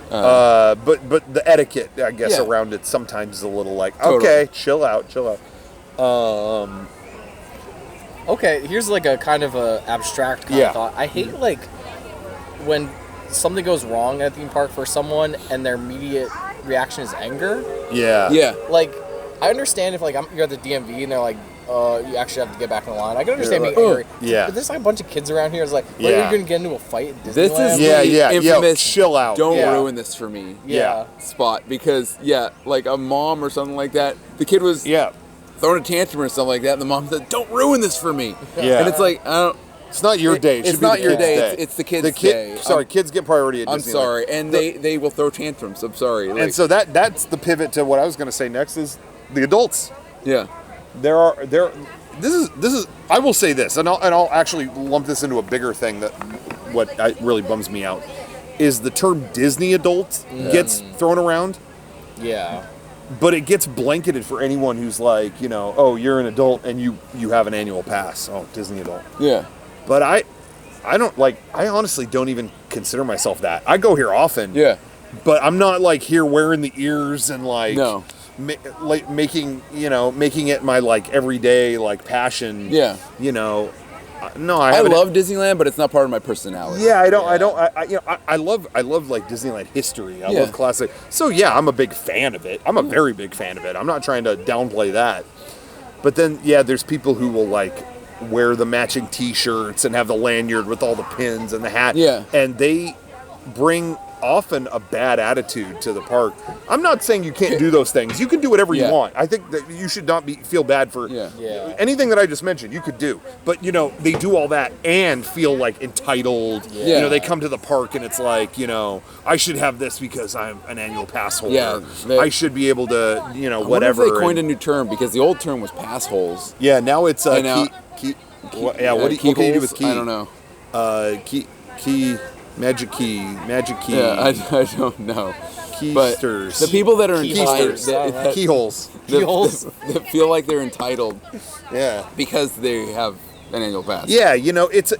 But the etiquette, I guess, Yeah. around it sometimes is a little like, Totally. okay, chill out. Okay, here's like a kind of a abstract kind of thought. I hate like when something goes wrong at a theme park for someone and their immediate reaction is anger. Yeah. Yeah. Like, I understand if like you're at the DMV and they're like, you actually have to get back in the line. I can understand being angry. Yeah. But there's like a bunch of kids around here. It's like, well, you're gonna get into a fight at Disneyland. This is Yeah. infamous. Chill out. Don't ruin this for me. Yeah. Spot, because like a mom or something like that. The kid was throwing a tantrum or something like that, and the mom said, "Don't ruin this for me." Yeah. And it's like, I don't. It's not your day. It should It's be not the your kid's day. It's the kid's day. Sorry, kids get priority at Disneyland. I'm sorry, and they will throw tantrums. I'm sorry. Like, And so that's the pivot to what I was going to say next is the adults. yeah. This is I will say this, and I'll actually lump this into a bigger thing that really bums me out is the term Disney adult gets thrown around. Yeah. But it gets blanketed for anyone who's like, oh, you're an adult and you have an annual pass. Oh, Disney adult. Yeah. But I honestly don't even consider myself that. I go here often. Yeah. But I'm not like here wearing the ears and like No. making it my like everyday like passion. Yeah. No, I love Disneyland, but it's not part of my personality. Yeah, I love like Disneyland history. I love classic. So yeah, I'm a big fan of it. I'm a very big fan of it. I'm not trying to downplay that. But then there's people who will like wear the matching T-shirts and have the lanyard with all the pins and the hat. Yeah. And they bring often a bad attitude to the park. I'm not saying you can't do those things. You can do whatever you want. I think that you should not feel bad for anything that I just mentioned. You could do, but they do all that and feel like entitled. Yeah. They come to the park and it's like I should have this because I'm an annual pass holder. Yeah, I should be able to I whatever. wonder if they coined a new term, because the old term was pass holes. Yeah, now it's what can you do with key? I don't know. Key. Magic key. Yeah, I don't know. Keysters. But the people that are Keysters. entitled, Keyholes. that feel like they're entitled, because they have an annual pass. Yeah, it's a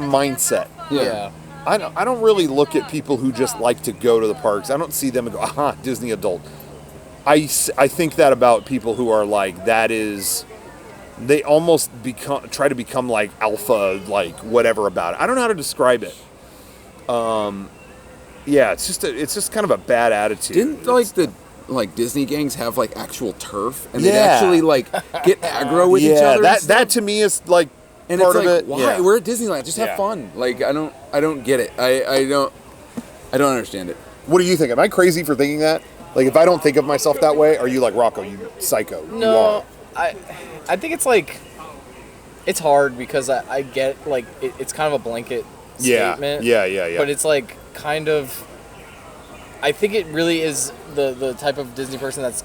mindset. Yeah. I don't really look at people who just like to go to the parks. I don't see them and go, aha, Disney adult. I think that about people who are like, that is, they almost try to become like alpha, like whatever about it. I don't know how to describe it. It's just kind of a bad attitude. Didn't the Disney gangs have like actual turf, and they'd actually like get aggro with each other? That to me is like and part it's of like, it. Why? Yeah. We're at Disneyland. Just have fun. Like I don't get it. I don't understand it. What do you think? Am I crazy for thinking that? Like, if I don't think of myself that way, are you like, Rocco, you psycho? No, I think it's like, it's hard because I get like it's kind of a blanket statement. Yeah. But it's like kind of, I think it really is the type of Disney person that's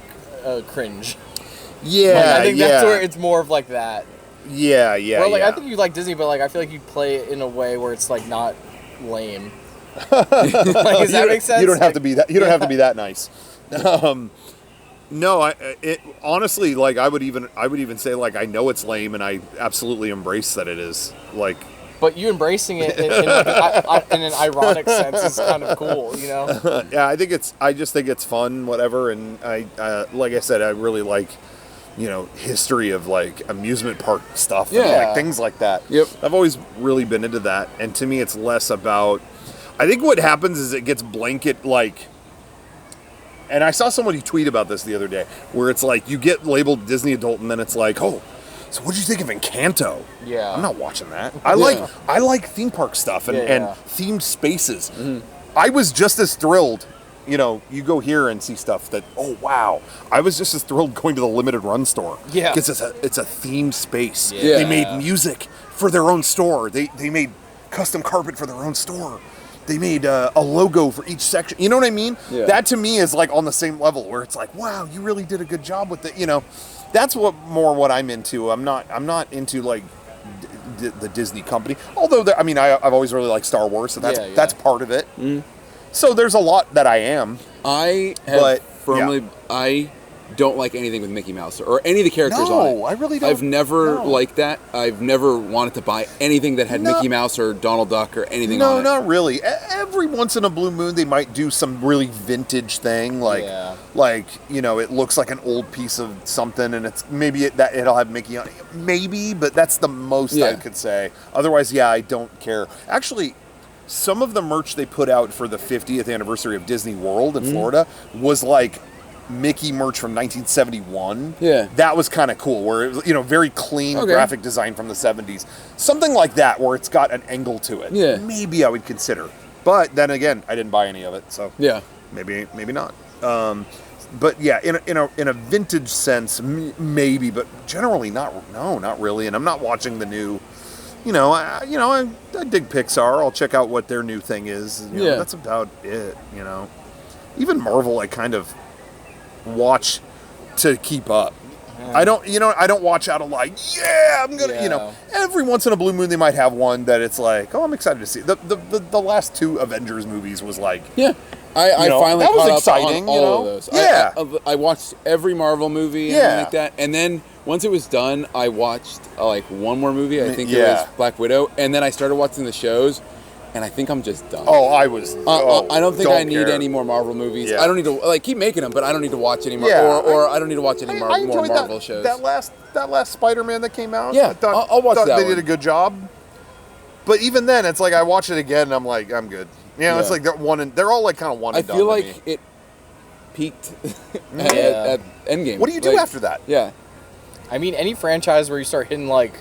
cringe. Yeah, I think that's where it's more of like that. Yeah. Well, like I think you like Disney, but like I feel like you play it in a way where it's like not lame. Like, does that make sense? You don't have to be that. You don't have to be that nice. No, honestly, like I would even say like I know it's lame, and I absolutely embrace that it is like. But you embracing it in an ironic sense is kind of cool, Yeah, I just think it's fun, whatever, and I like I said, I really like, history of like amusement park stuff, and like things like that. Yep. I've always really been into that, and to me, it's less about. I think what happens is it gets blanket like. And I saw somebody tweet about this the other day, where it's like you get labeled Disney adult, and then it's like, oh, so what'd you think of Encanto? Yeah, I'm not watching that. I like theme park stuff and themed spaces. Mm-hmm. I was just as thrilled. You go here and see stuff that, oh wow! I was just as thrilled going to the limited run store. Yeah, because it's a themed space. Yeah. They made music for their own store. They made custom carpet for their own store. They made a logo for each section. You know what I mean? Yeah. That to me is like on the same level where it's like, wow, you really did a good job with it. That's what I'm into. I'm not into like the Disney company. Although I've always really liked Star Wars, so that's part of it. Mm. So there's a lot that I am. I don't like anything with Mickey Mouse or any of the characters on it. No, I really don't. I've never liked that. I've never wanted to buy anything that had Mickey Mouse or Donald Duck or anything on it. No, not really. Every once in a blue moon, they might do some really vintage thing, like it looks like an old piece of something, and it's it'll have Mickey on it. Maybe, but that's the most I could say. Otherwise, I don't care. Actually, some of the merch they put out for the 50th anniversary of Disney World in Florida was like Mickey merch from 1971. Yeah. That was kind of cool, where it was, very clean graphic design from the 70s. Something like that, where it's got an angle to it. Yeah. Maybe I would consider. But then again, I didn't buy any of it, so maybe not. But yeah, in a vintage sense, maybe, but generally not. No, not really. And I'm not watching the new. I dig Pixar. I'll check out what their new thing is. That's about it. Even Marvel, I kind of watch to keep up. I don't watch out of like, I'm gonna, every once in a blue moon they might have one that it's like, I'm excited to see. The last 2 Avengers movies was like, I finally that was caught exciting, up on all of those. Yeah. I watched every Marvel movie and like that, and then once it was done, I watched like one more movie. I think it was Black Widow, and then I started watching the shows. And I think I'm just done. I was. I don't think I need any more Marvel movies. Yeah. I don't need to keep making them, but I don't need to watch any more. Or I don't need to watch any more Marvel shows. That last Spider-Man that came out. Yeah, I'll watch that. They did a good job. But even then, it's like I watch it again, and I'm like, I'm good. It's like they're all like kind of one and done. I feel like it peaked at Endgame. What do you do after that? Yeah. I mean, any franchise where you start hitting like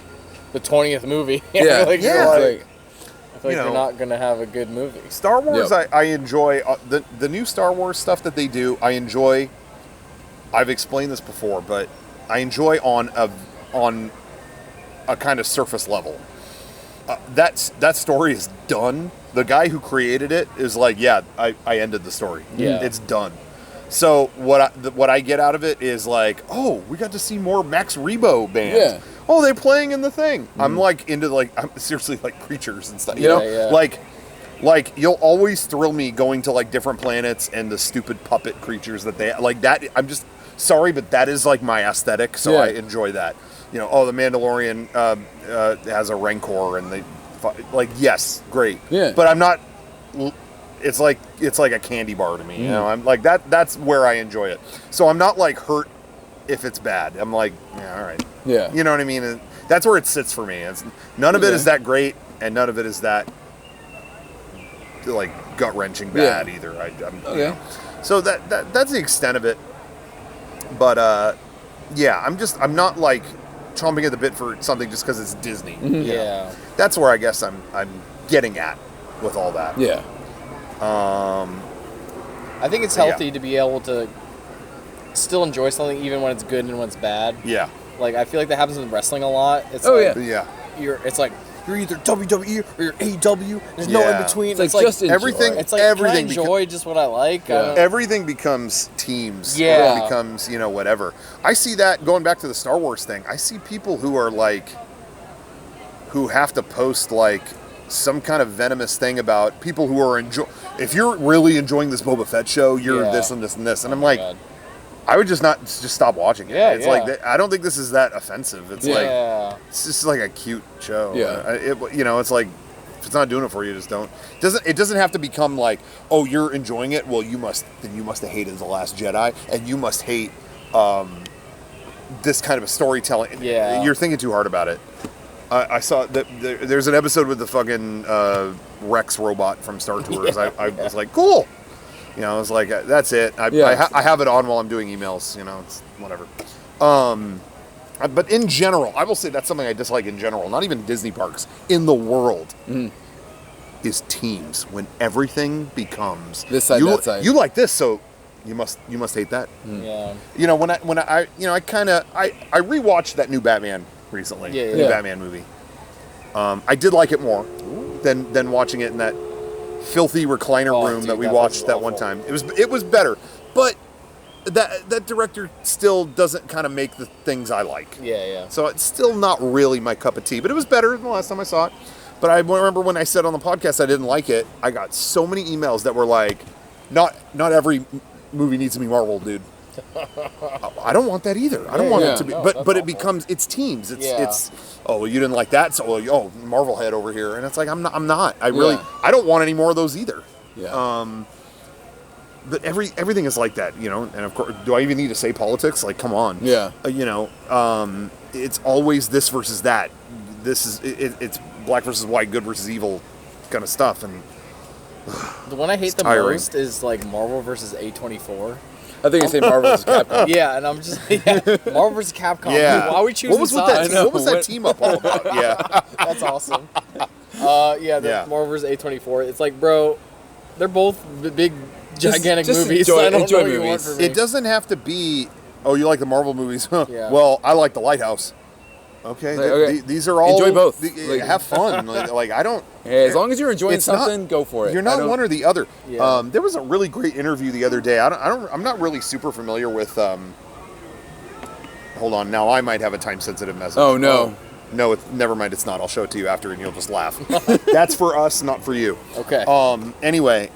the 20th movie. I feel like you're not going to have a good movie. Star Wars, I enjoy. The new Star Wars stuff that they do, I enjoy. I've explained this before, but I enjoy on a kind of surface level. That story is done. The guy who created it is like, I ended the story. Yeah. It's done. So what I get out of it is like, we got to see more Max Rebo bands. Yeah. Oh, they're playing in the thing. I'm like into I'm seriously like creatures and stuff. Like you'll always thrill me going to like different planets and the stupid puppet creatures that they like. That I'm just sorry, but that is like my aesthetic. So I enjoy that. The Mandalorian has a Rancor and they yes, great. Yeah. But I'm not. It's like a candy bar to me. I'm like that. That's where I enjoy it. So I'm not like hurt if it's bad. I'm like, all right. Yeah. You know what I mean? And that's where it sits for me. It's none of it is that great, and none of it is that like gut wrenching bad either. So that's the extent of it. But I'm not like chomping at the bit for something just because it's Disney. Mm-hmm. Yeah. That's where I guess I'm getting at with all that. Yeah. I think it's healthy to be able to still enjoy something even when it's good and when it's bad. Yeah. Like, I feel like that happens in wrestling a lot. It's It's like, you're either WWE or you're AEW. There's no in between. It's like just everything. It's like, everything can I enjoy just what I like? Yeah. Everything becomes teams. Yeah. It becomes, whatever. I see that, going back to the Star Wars thing, I see people who are like, who have to post like some kind of venomous thing about people who are if you're really enjoying this Boba Fett show, you're this and this and this. And I'm like, I would just stop watching it. It's like, I don't think this is that offensive. It's like, it's just like a cute show. Yeah. It's like, if it's not doing it for you, just don't. It doesn't have to become like, oh, you're enjoying it. Well, you must have hated The Last Jedi, and you must hate this kind of a storytelling. Yeah. You're thinking too hard about it. I saw that there's an episode with the fucking Rex robot from Star Tours. I was like, cool. I was like, that's it. I have it on while I'm doing emails. It's whatever. But in general, I will say that's something I dislike in general. Not even Disney parks. In the world, is teams. When everything becomes this side, that side. You like this, so you must hate that. Yeah. When I rewatched that new Batman recently. The new Batman movie. I did like it more than watching it in that filthy recliner room that we watched that one time. It was better, but that director still doesn't kind of make the things I like. Yeah. So it's still not really my cup of tea, but it was better than the last time I saw it. But I remember when I said on the podcast I didn't like it, I got so many emails that were like, not every movie needs to be Marvel, dude. I don't want that either. I don't want it to be, but it becomes, it's teams. It's oh, well, you didn't like that, so Marvel head over here, and it's like I'm not. I don't want any more of those either. Yeah. But everything is like that, and of course, do I even need to say politics? Like, come on. Yeah. It's always this versus that. It's black versus white, good versus evil kind of stuff, and the one I hate the most is like Marvel versus A24. I think I say Marvel vs. Capcom. Yeah, and I'm just Marvel vs. Capcom. Yeah. Dude, why are we choosing sides? What was that team up all about? Yeah. That's awesome. Marvel vs. A24. It's like, bro, they're both big, gigantic just movies. Enjoy, I don't enjoy know what movies. you want from me. It doesn't have to be, oh, you like the Marvel movies? Huh. Yeah. Well, I like The Lighthouse. Okay, these are all... Enjoy both. Have fun. I don't... Hey, as long as you're enjoying something, go for it. You're not one or the other. Yeah. There was a really great interview the other day. I'm not really super familiar with... hold on, now I might have a time-sensitive message. Oh, no. No, never mind, it's not. I'll show it to you after and you'll just laugh. That's for us, not for you. Okay. Anyway,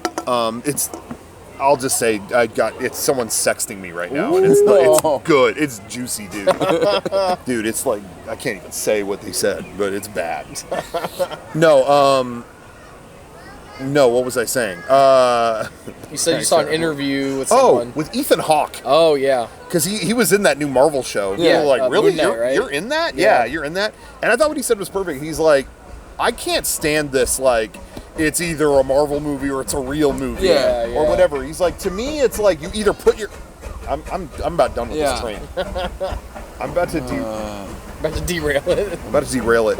I'll just say it's someone sexting me right now, and it's good. It's juicy, dude. Dude, it's like I can't even say what they said, but it's bad. No, what was I saying? You said you saw an interview with someone. With Ethan Hawke. Oh yeah, because he was in that new Marvel show. Yeah, People were like, really? Moon Knight, right? You're in that? Yeah. Yeah, you're in that. And I thought what he said was perfect. He's like, I can't stand this like. It's either a Marvel movie or it's a real movie, or whatever. He's like, to me, it's like you either put your. I'm about done with this train. I'm about to derail it. I'm about to derail it.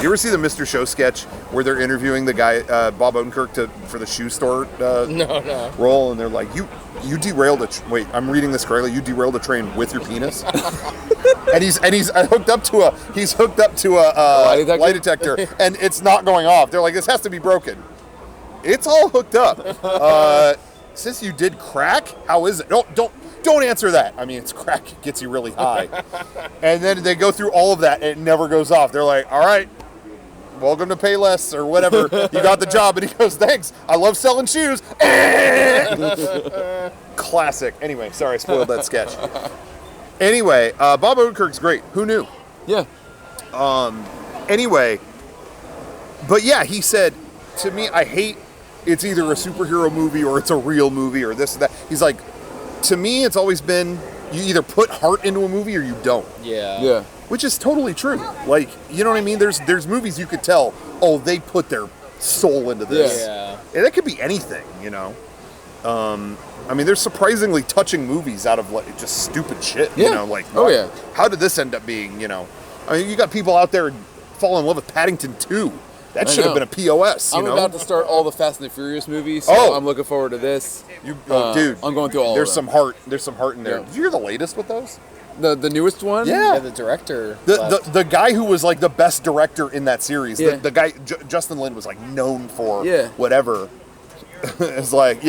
You ever see the Mr. Show sketch where they're interviewing the guy Bob Odenkirk for the shoe store role, and they're like, you derailed wait, I'm reading this correctly. You derailed a train with your penis, and he's hooked up to a lie detector, and it's not going off. They're like, this has to be broken. It's all hooked up. Since you did crack, how is it? Don't answer that. I mean, it's crack. It gets you really high. And then they go through all of that, and it never goes off. They're like, all right, welcome to Payless or whatever. You got the job. And he goes, thanks. I love selling shoes. Classic. Anyway, sorry, I spoiled that sketch. Anyway, Bob Odenkirk's great. Who knew? Yeah. Anyway, but yeah, he said, to me, I hate it's either a superhero movie or it's a real movie or this or that. He's like, to me, it's always been you either put heart into a movie or you don't. Yeah. Which is totally true. Like, you know what I mean? There's movies you could tell, oh, they put their soul into this. Yeah. And that could be anything, I mean, there's surprisingly touching movies out of like just stupid shit. Like, how did this end up being, I mean, you got people out there fall in love with Paddington 2. That should have been a POS, I'm about to start all the Fast and the Furious movies, so I'm looking forward to this. Dude, I'm going through all There's of some them. heart. There's some heart in there. Yeah. Did you hear the latest with those? The newest one? Yeah. The director. The guy who was like the best director in that series. Yeah. The guy Justin Lin was like known for whatever. It's like,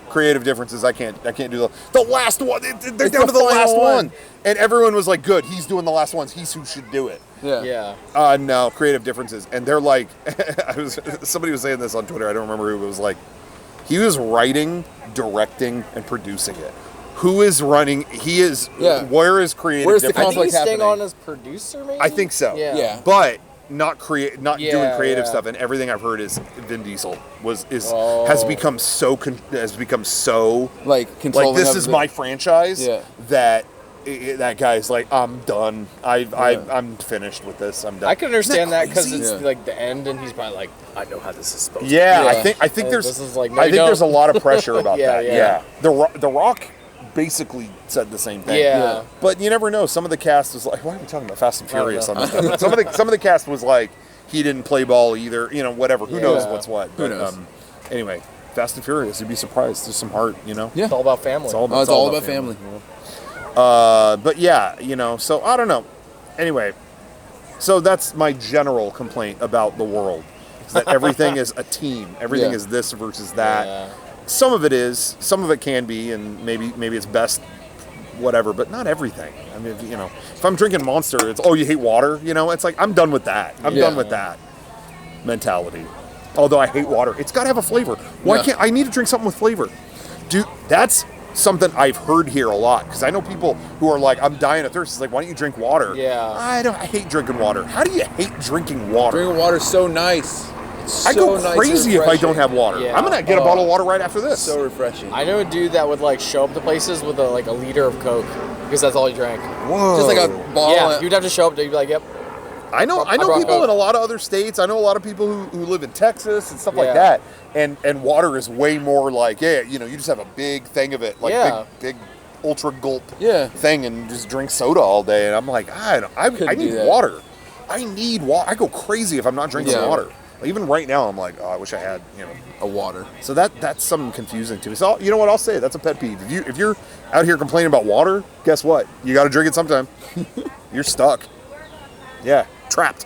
creative differences. I can't do the last one. They're down to the last one. And everyone was like, good, he's doing the last ones. He's who should do it. Yeah. No, creative differences. And they're like, somebody was saying this on Twitter. I don't remember who. It was like, he was writing, directing, and producing it. Who is running? He is. Yeah. Where is creative? Where's the difference? I think he's staying happening? on as producer, maybe. I think so. Yeah. But not doing creative stuff. And everything I've heard is Vin Diesel has become so like controlling. Like, this is my franchise. Yeah. That guy's like, I'm done. I'm finished with this. I'm done. I can understand that because it's like the end, and he's probably like, I know how this is supposed to be. I think there's. This is like, no, I think there's a lot of pressure about that. Yeah. The Rock basically said the same thing. Yeah. But you never know. Some of the cast was like, why are we talking about Fast and Furious on this stuff? Some of the cast was like, he didn't play ball either. Whatever. Who knows what's what? Who knows? Anyway, Fast and Furious. You'd be surprised. There's some heart. Yeah. It's all about family. It's all about family. But yeah, so I don't know. Anyway, so that's my general complaint about the world, is that everything is a team. Everything is this versus that. Yeah. Some of it is, some of it can be, and maybe it's best whatever, but not everything. I mean, you know, if I'm drinking Monster, it's, oh, you hate water? You know, it's like, I'm done with that. I'm done with that mentality. Although I hate water. It's got to have a flavor. Why can't, I need to drink something with flavor. Dude, that's something I've heard here a lot, because I know people who are like, I'm dying of thirst. It's like, why don't you drink water? Yeah. I hate drinking water. How do you hate drinking water? Drinking water's so nice. I go crazy if I don't have water. Yeah. I'm gonna get a bottle of water right after this. So refreshing. I know a dude that would like show up to places with a liter of Coke because that's all he drank. Whoa. Just like a bottle. Yeah, you'd have to show up. You'd be like, yep. I know brought people Coke. in a lot of other states. I know a lot of people who live in Texas and stuff like that. And water is way more like, you know, you just have a big thing of it, like big ultra gulp thing, and just drink soda all day. And I'm like, I need water. I need water. I go crazy if I'm not drinking water. Even right now, I'm like, oh, I wish I had, you know, a water. So that's something confusing to me. So you know what I'll say? That's a pet peeve. If you're out here complaining about water, guess what? You got to drink it sometime. You're stuck. Yeah, trapped.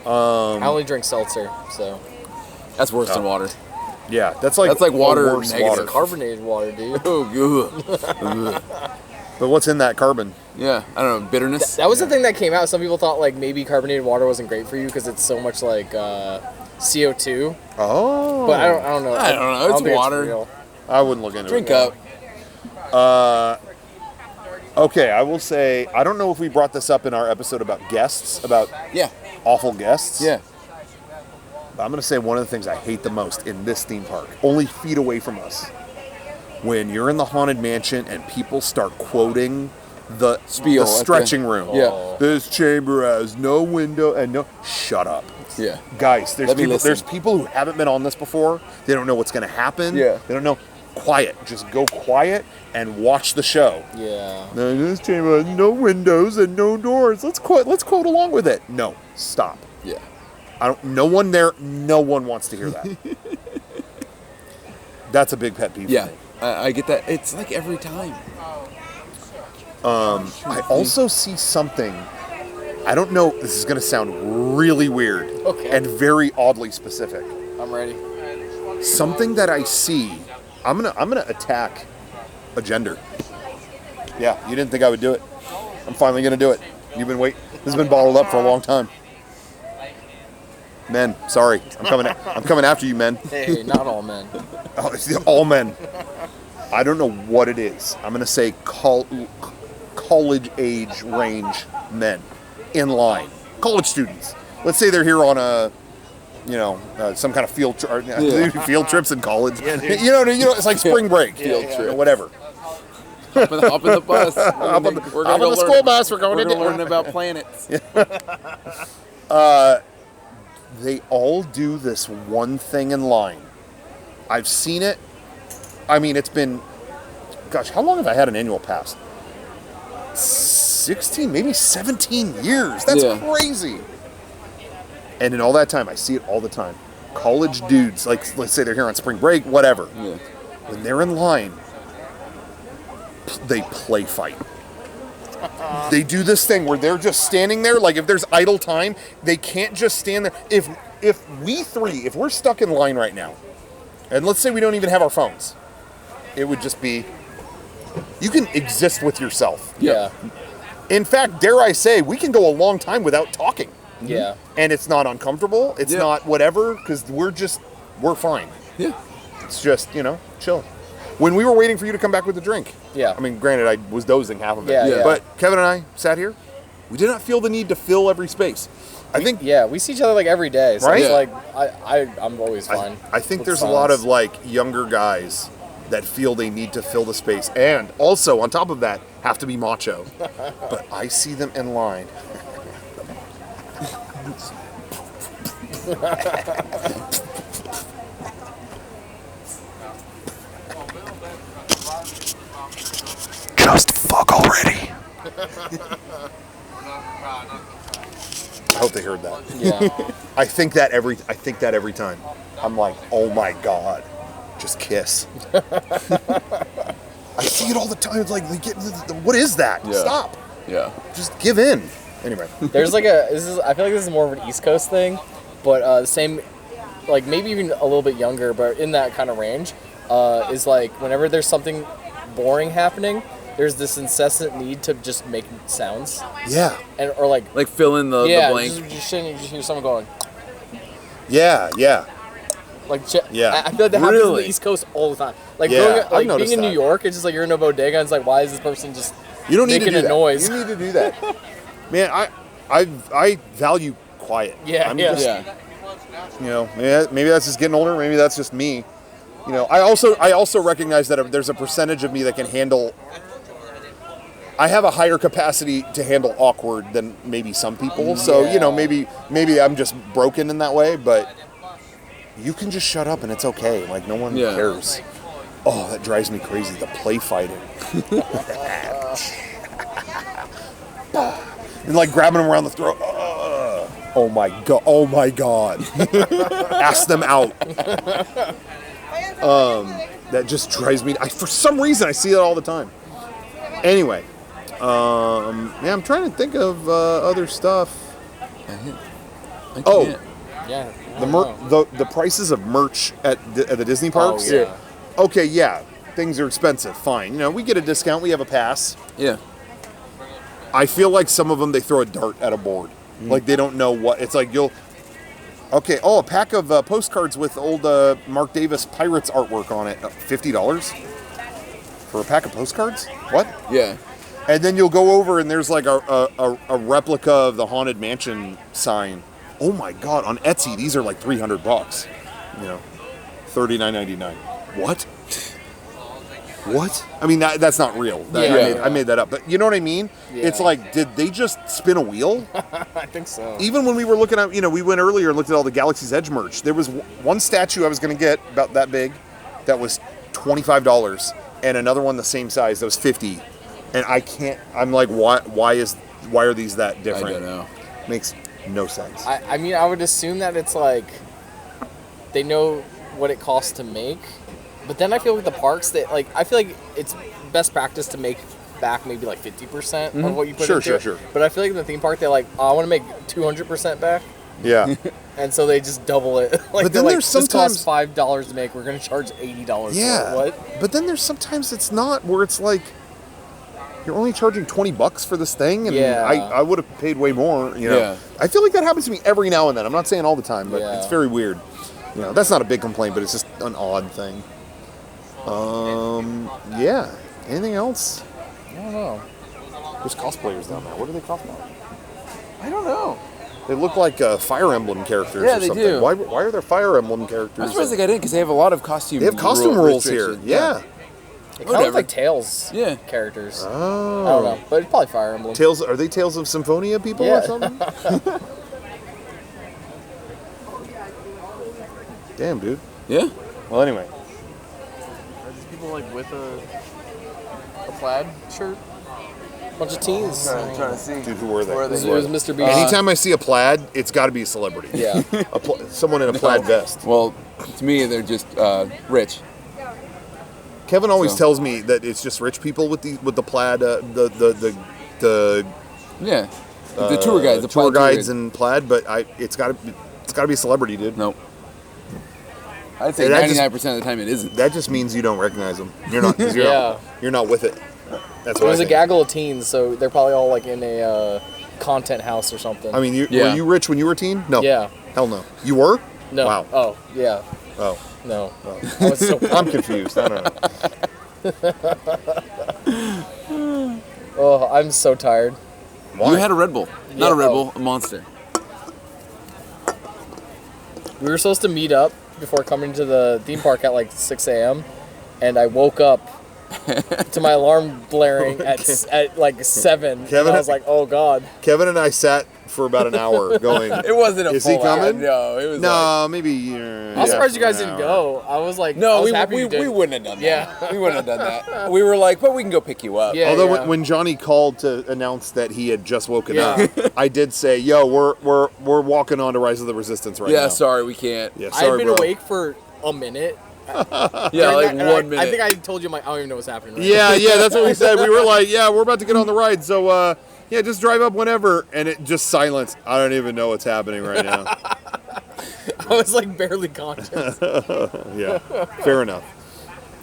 I only drink seltzer, so that's worse than water. Yeah, that's like water worse negative. water. Carbonated water, dude. Oh, But what's in that carbon? Yeah, I don't know, bitterness. That was the thing that came out. Some people thought like maybe carbonated water wasn't great for you because it's so much like CO2. Oh, But I don't know. I don't know. It's water. real. I wouldn't look into Drink it. up. Okay, I will say I don't know if we brought this up in our episode about guests, about awful guests. Yeah. But I'm gonna say one of the things I hate the most in this theme park, only feet away from us, when you're in the Haunted Mansion and people start quoting the spiel, the stretching room. Yeah. This chamber has no window and no. Shut up. Yeah. Guys, Let me listen. there's people who haven't been on this before. They don't know what's going to happen. Yeah. They don't know. Quiet. Just go quiet and watch the show. Yeah. No, this chamber has no windows and no doors. Let's quote along with it. No. Stop. Yeah. No one there. No one wants to hear that. That's a big pet peeve. Yeah. For me. I get that. It's like every time. I also see something. I don't know. This is going to sound really weird and very oddly specific. I'm ready. Something that I see. I'm gonna attack a gender. Yeah, you didn't think I would do it. I'm finally gonna do it. You've been waiting. This has been bottled up for a long time. Men, sorry. I'm coming after you, men. Hey, not all men. Oh, it's all men. I don't know what it is. I'm gonna say college age range men in line. College students. Let's say they're here on a, some kind of field trip. Field trips in college. Yeah, you know, it's like spring break. Field trip. Or whatever. Hop in the bus. We're going to the school bus. We're going to learn about planets. They all do this one thing in line. I've seen it. I mean, it's been, gosh, how long have I had an annual pass? 16, maybe 17 years. That's crazy. And in all that time, I see it all the time. College dudes, like, let's say they're here on spring break, whatever. Yeah. When they're in line, they play fight. They do this thing where they're just standing there, like if there's idle time, they can't just stand there. If we're stuck in line right now, and let's say we don't even have our phones, it would just be, you can exist with yourself. Yeah. In fact, dare I say, we can go a long time without talking. Yeah. And it's not uncomfortable. It's not whatever, because we're fine. Yeah. It's just, chill. When we were waiting for you to come back with the drink. Yeah. I mean, granted, I was dozing half of it. Yeah. But Kevin and I sat here. We did not feel the need to fill every space. I think. Yeah, we see each other like every day. So right? It's like, I'm always fine. I think there's a lot of like younger guys that feel they need to fill the space. And also, on top of that, have to be macho. But I see them in line. Just fuck already. I hope they heard that. Yeah. I think that every time. I'm like, oh my god, just kiss. I see it all the time. It's like, what is that? Yeah. Stop. Yeah. Just give in. Anyway. There's like I feel like this is more of an East Coast thing, but the same, like maybe even a little bit younger, but in that kind of range, is like whenever there's something boring happening, there's this incessant need to just make sounds. Yeah. And or like fill in the blank. Just hear someone going. Yeah. Like, yeah. I feel like that happens on the East Coast all the time. Like, being in New York, it's just like you're in a bodega, and it's like, why is this person just making a noise? You need to do that. Man, I value quiet. Yeah, You know, maybe that's just getting older. Maybe that's just me. You know, I also recognize that there's a percentage of me that can handle. I have a higher capacity to handle awkward than maybe some people. So you know, maybe I'm just broken in that way, but. You can just shut up and it's okay. Like, no one cares. Oh, that drives me crazy. The play fighting. And, like, grabbing them around the throat. Oh, my God. Oh, my God. Ask them out. That just drives me... for some reason, I see that all the time. Anyway. I'm trying to think of other stuff. Yeah. The prices of merch at the Disney parks. Oh, yeah. Okay, yeah, things are expensive. Fine, you know, we get a discount. We have a pass. Yeah. I feel like some of them they throw a dart at a board. Like they don't know what it's like. Okay. Oh, a pack of postcards with old Mark Davis Pirates artwork on it. $50 for a pack of postcards. What? Yeah. And then you'll go over and there's like a replica of the Haunted Mansion sign. Oh my God! On Etsy, these are like $300. You know, $39.99. What? What? I mean, that's not real. I made that up. But you know what I mean? Yeah. It's like, did they just spin a wheel? I think so. Even when we were looking at, you know, we went earlier and looked at all the Galaxy's Edge merch. There was one statue I was going to get about that big, that was $25, and another one the same size that was $50. And I can't. I'm like, why are these that different? I don't know. Makes no sense. I mean, I would assume that it's like they know what it costs to make, but then I feel like the parks that I feel like it's best practice to make back maybe like 50% of what you put into it. Sure. But I feel like in the theme park they're like, I want to make 200% back. Yeah. And so they just double it. But then there's sometimes this costs $5 to make. We're gonna charge $80. Yeah. For it. What? But then there's sometimes it's not where it's like. You're only charging $20 for this thing, and I would have paid way more. You know, yeah. I feel like that happens to me every now and then. I'm not saying all the time, but it's very weird. You know, that's not a big complaint, but it's just an odd thing. Yeah. Anything else? I don't know. There's cosplayers down there. What do they cosplay? I don't know. They look like Fire Emblem characters or something. Do. Why are there Fire Emblem characters? I'm surprised they got in because they have a lot of costume. They have costume rules here. Yeah. It kind of like Tales characters. Oh. I don't know, but it's probably Fire Emblem. Tales? Are they Tales of Symphonia people or something? Damn, dude. Yeah. Well, anyway. Are these people like with a plaid shirt? Bunch of teens. I'm trying to see. Dude, who were they? It was Mr. Beast. Anytime I see a plaid, it's got to be a celebrity. Yeah. Someone in a plaid vest. Well, to me, they're just rich. Kevin always tells me that it's just rich people with the plaid, the tour guides, the tour guides and plaid. But it's got to be a celebrity, dude. Nope. I'd say 99% of the time it isn't. That just means you don't recognize them. You're not. You're not with it. That's what it was a gaggle of teens, so they're probably all like in a content house or something. I mean, were you rich when you were a teen? No. Yeah. Hell no. You were? No. Wow. Oh yeah. Oh. No. Oh. I'm confused. I don't know. Oh, I'm so tired. Why? You had a Red Bull. Not a Red Bull, a Monster. We were supposed to meet up before coming to the theme park at like 6 a.m. and I woke up to my alarm blaring at like 7. Kevin, and I was like, oh God. Kevin and I sat for about an hour going, it wasn't a is he coming? No, it was maybe. I was surprised you guys didn't go. I was like, no, we happy wouldn't have done that. Yeah. We wouldn't have done that. We were like, well, we can go pick you up. Yeah, although when Johnny called to announce that he had just woken up, I did say, yo, we're walking on to Rise of the Resistance right now. Yeah, sorry, we can't. Yeah, sorry, I've been awake for a minute. Yeah, like 1 minute. I think I told you, I don't even know what's happening. Right now. That's what we said. We were like, we're about to get on the ride, so just drive up whenever. And it just silence. I don't even know what's happening right now. I was like barely conscious. Yeah, fair enough.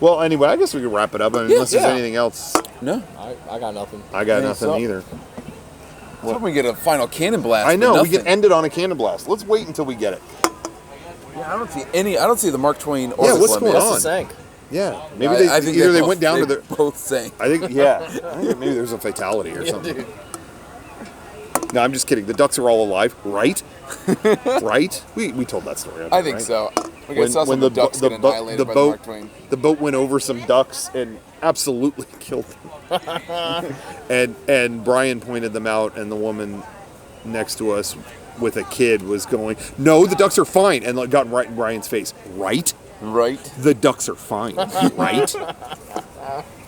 Well, anyway, I guess we can wrap it up. I mean, unless there's anything else. No. I got nothing. I got nothing either. Let's hope we get a final cannon blast. I know, we can end it on a cannon blast. Let's wait until we get it. Yeah, I don't see the Mark Twain or what's going on? Sank. Yeah, maybe they went down to the... both sank. I think maybe there's a fatality or something. Dude. No, I'm just kidding. The ducks are all alive, right? Right? We told that story. I think so. When the ducks get annihilated by Mark Twain. The boat went over some ducks and absolutely killed them. and Brian pointed them out, and the woman next to us with a kid was going, "No, the ducks are fine," and got right in Brian's face. Right? Right. The ducks are fine. Right?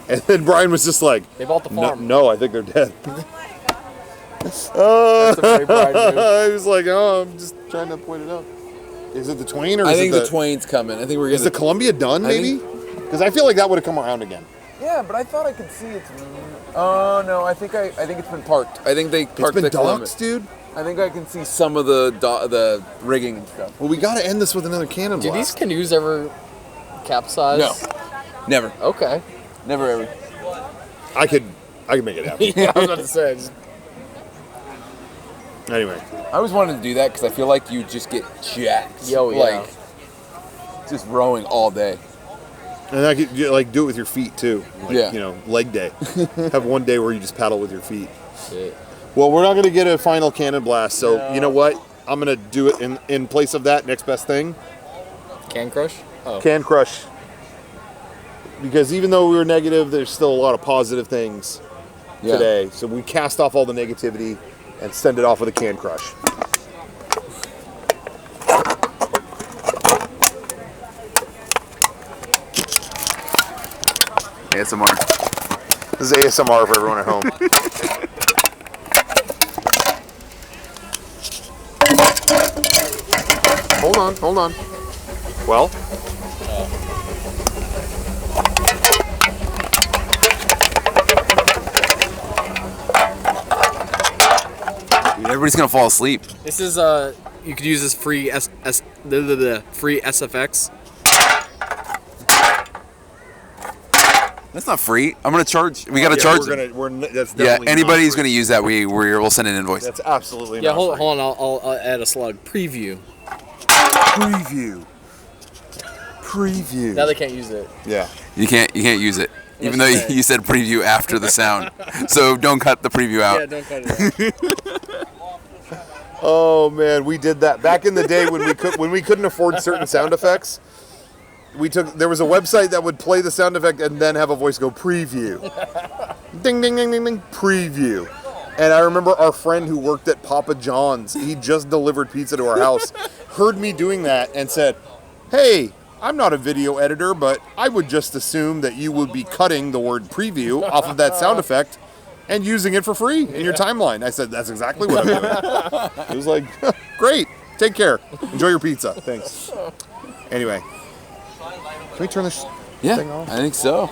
And then Brian was just like, "They bought the farm." No, I think they're dead. That's a very Brian move. I was like, "Oh, I'm just trying to point it out." Is it the Twain or I is think it the Twain's coming. I think we're getting. Is the Columbia done? Maybe because I feel like that would have come around again. Yeah, but I thought I could see it. Oh no, I think it's been parked. I think they parked the Columbia. Dude. I think I can see some of the rigging and stuff. Well, we got to end this with another cannon blast. Do these canoes ever capsize? No, never. Okay. Never ever. I could make it happen. Yeah, I was about to say. Anyway, I always wanted to do that because I feel like you just get jacked. Yo, yeah. Like just rowing all day. and I could do it with your feet too. Like, leg day. Have one day where you just paddle with your feet. Shit. Well, we're not going to get a final cannon blast, so you know what? I'm going to do it in place of that. Next best thing. Can crush? Oh. Can crush. Because even though we were negative, there's still a lot of positive things today. So we cast off all the negativity and send it off with a can crush. ASMR. This is ASMR for everyone at home. Hold on. Well? Dude, everybody's gonna fall asleep. This is you could use this free free SFX. That's not free. I'm gonna charge. We gotta charge. That's definitely anybody who's not free. gonna use that, we'll send an invoice. That's absolutely Yeah, not hold free. on. I'll add a slug. Preview. Preview. Now they can't use it. Yeah. You can't use it, even though you said preview after the sound. So don't cut the preview out. Yeah, don't cut it out. Oh man, we did that back in the day when we couldn't afford certain sound effects. There was a website that would play the sound effect and then have a voice go preview. Ding ding ding ding ding preview. And I remember our friend who worked at Papa John's, he just delivered pizza to our house, heard me doing that and said, "Hey, I'm not a video editor, but I would just assume that you would be cutting the word preview off of that sound effect and using it for free in your timeline." I said, "That's exactly what I'm doing." He was like, "Great, take care. Enjoy your pizza. Thanks." Anyway, can we turn this thing off? I think so.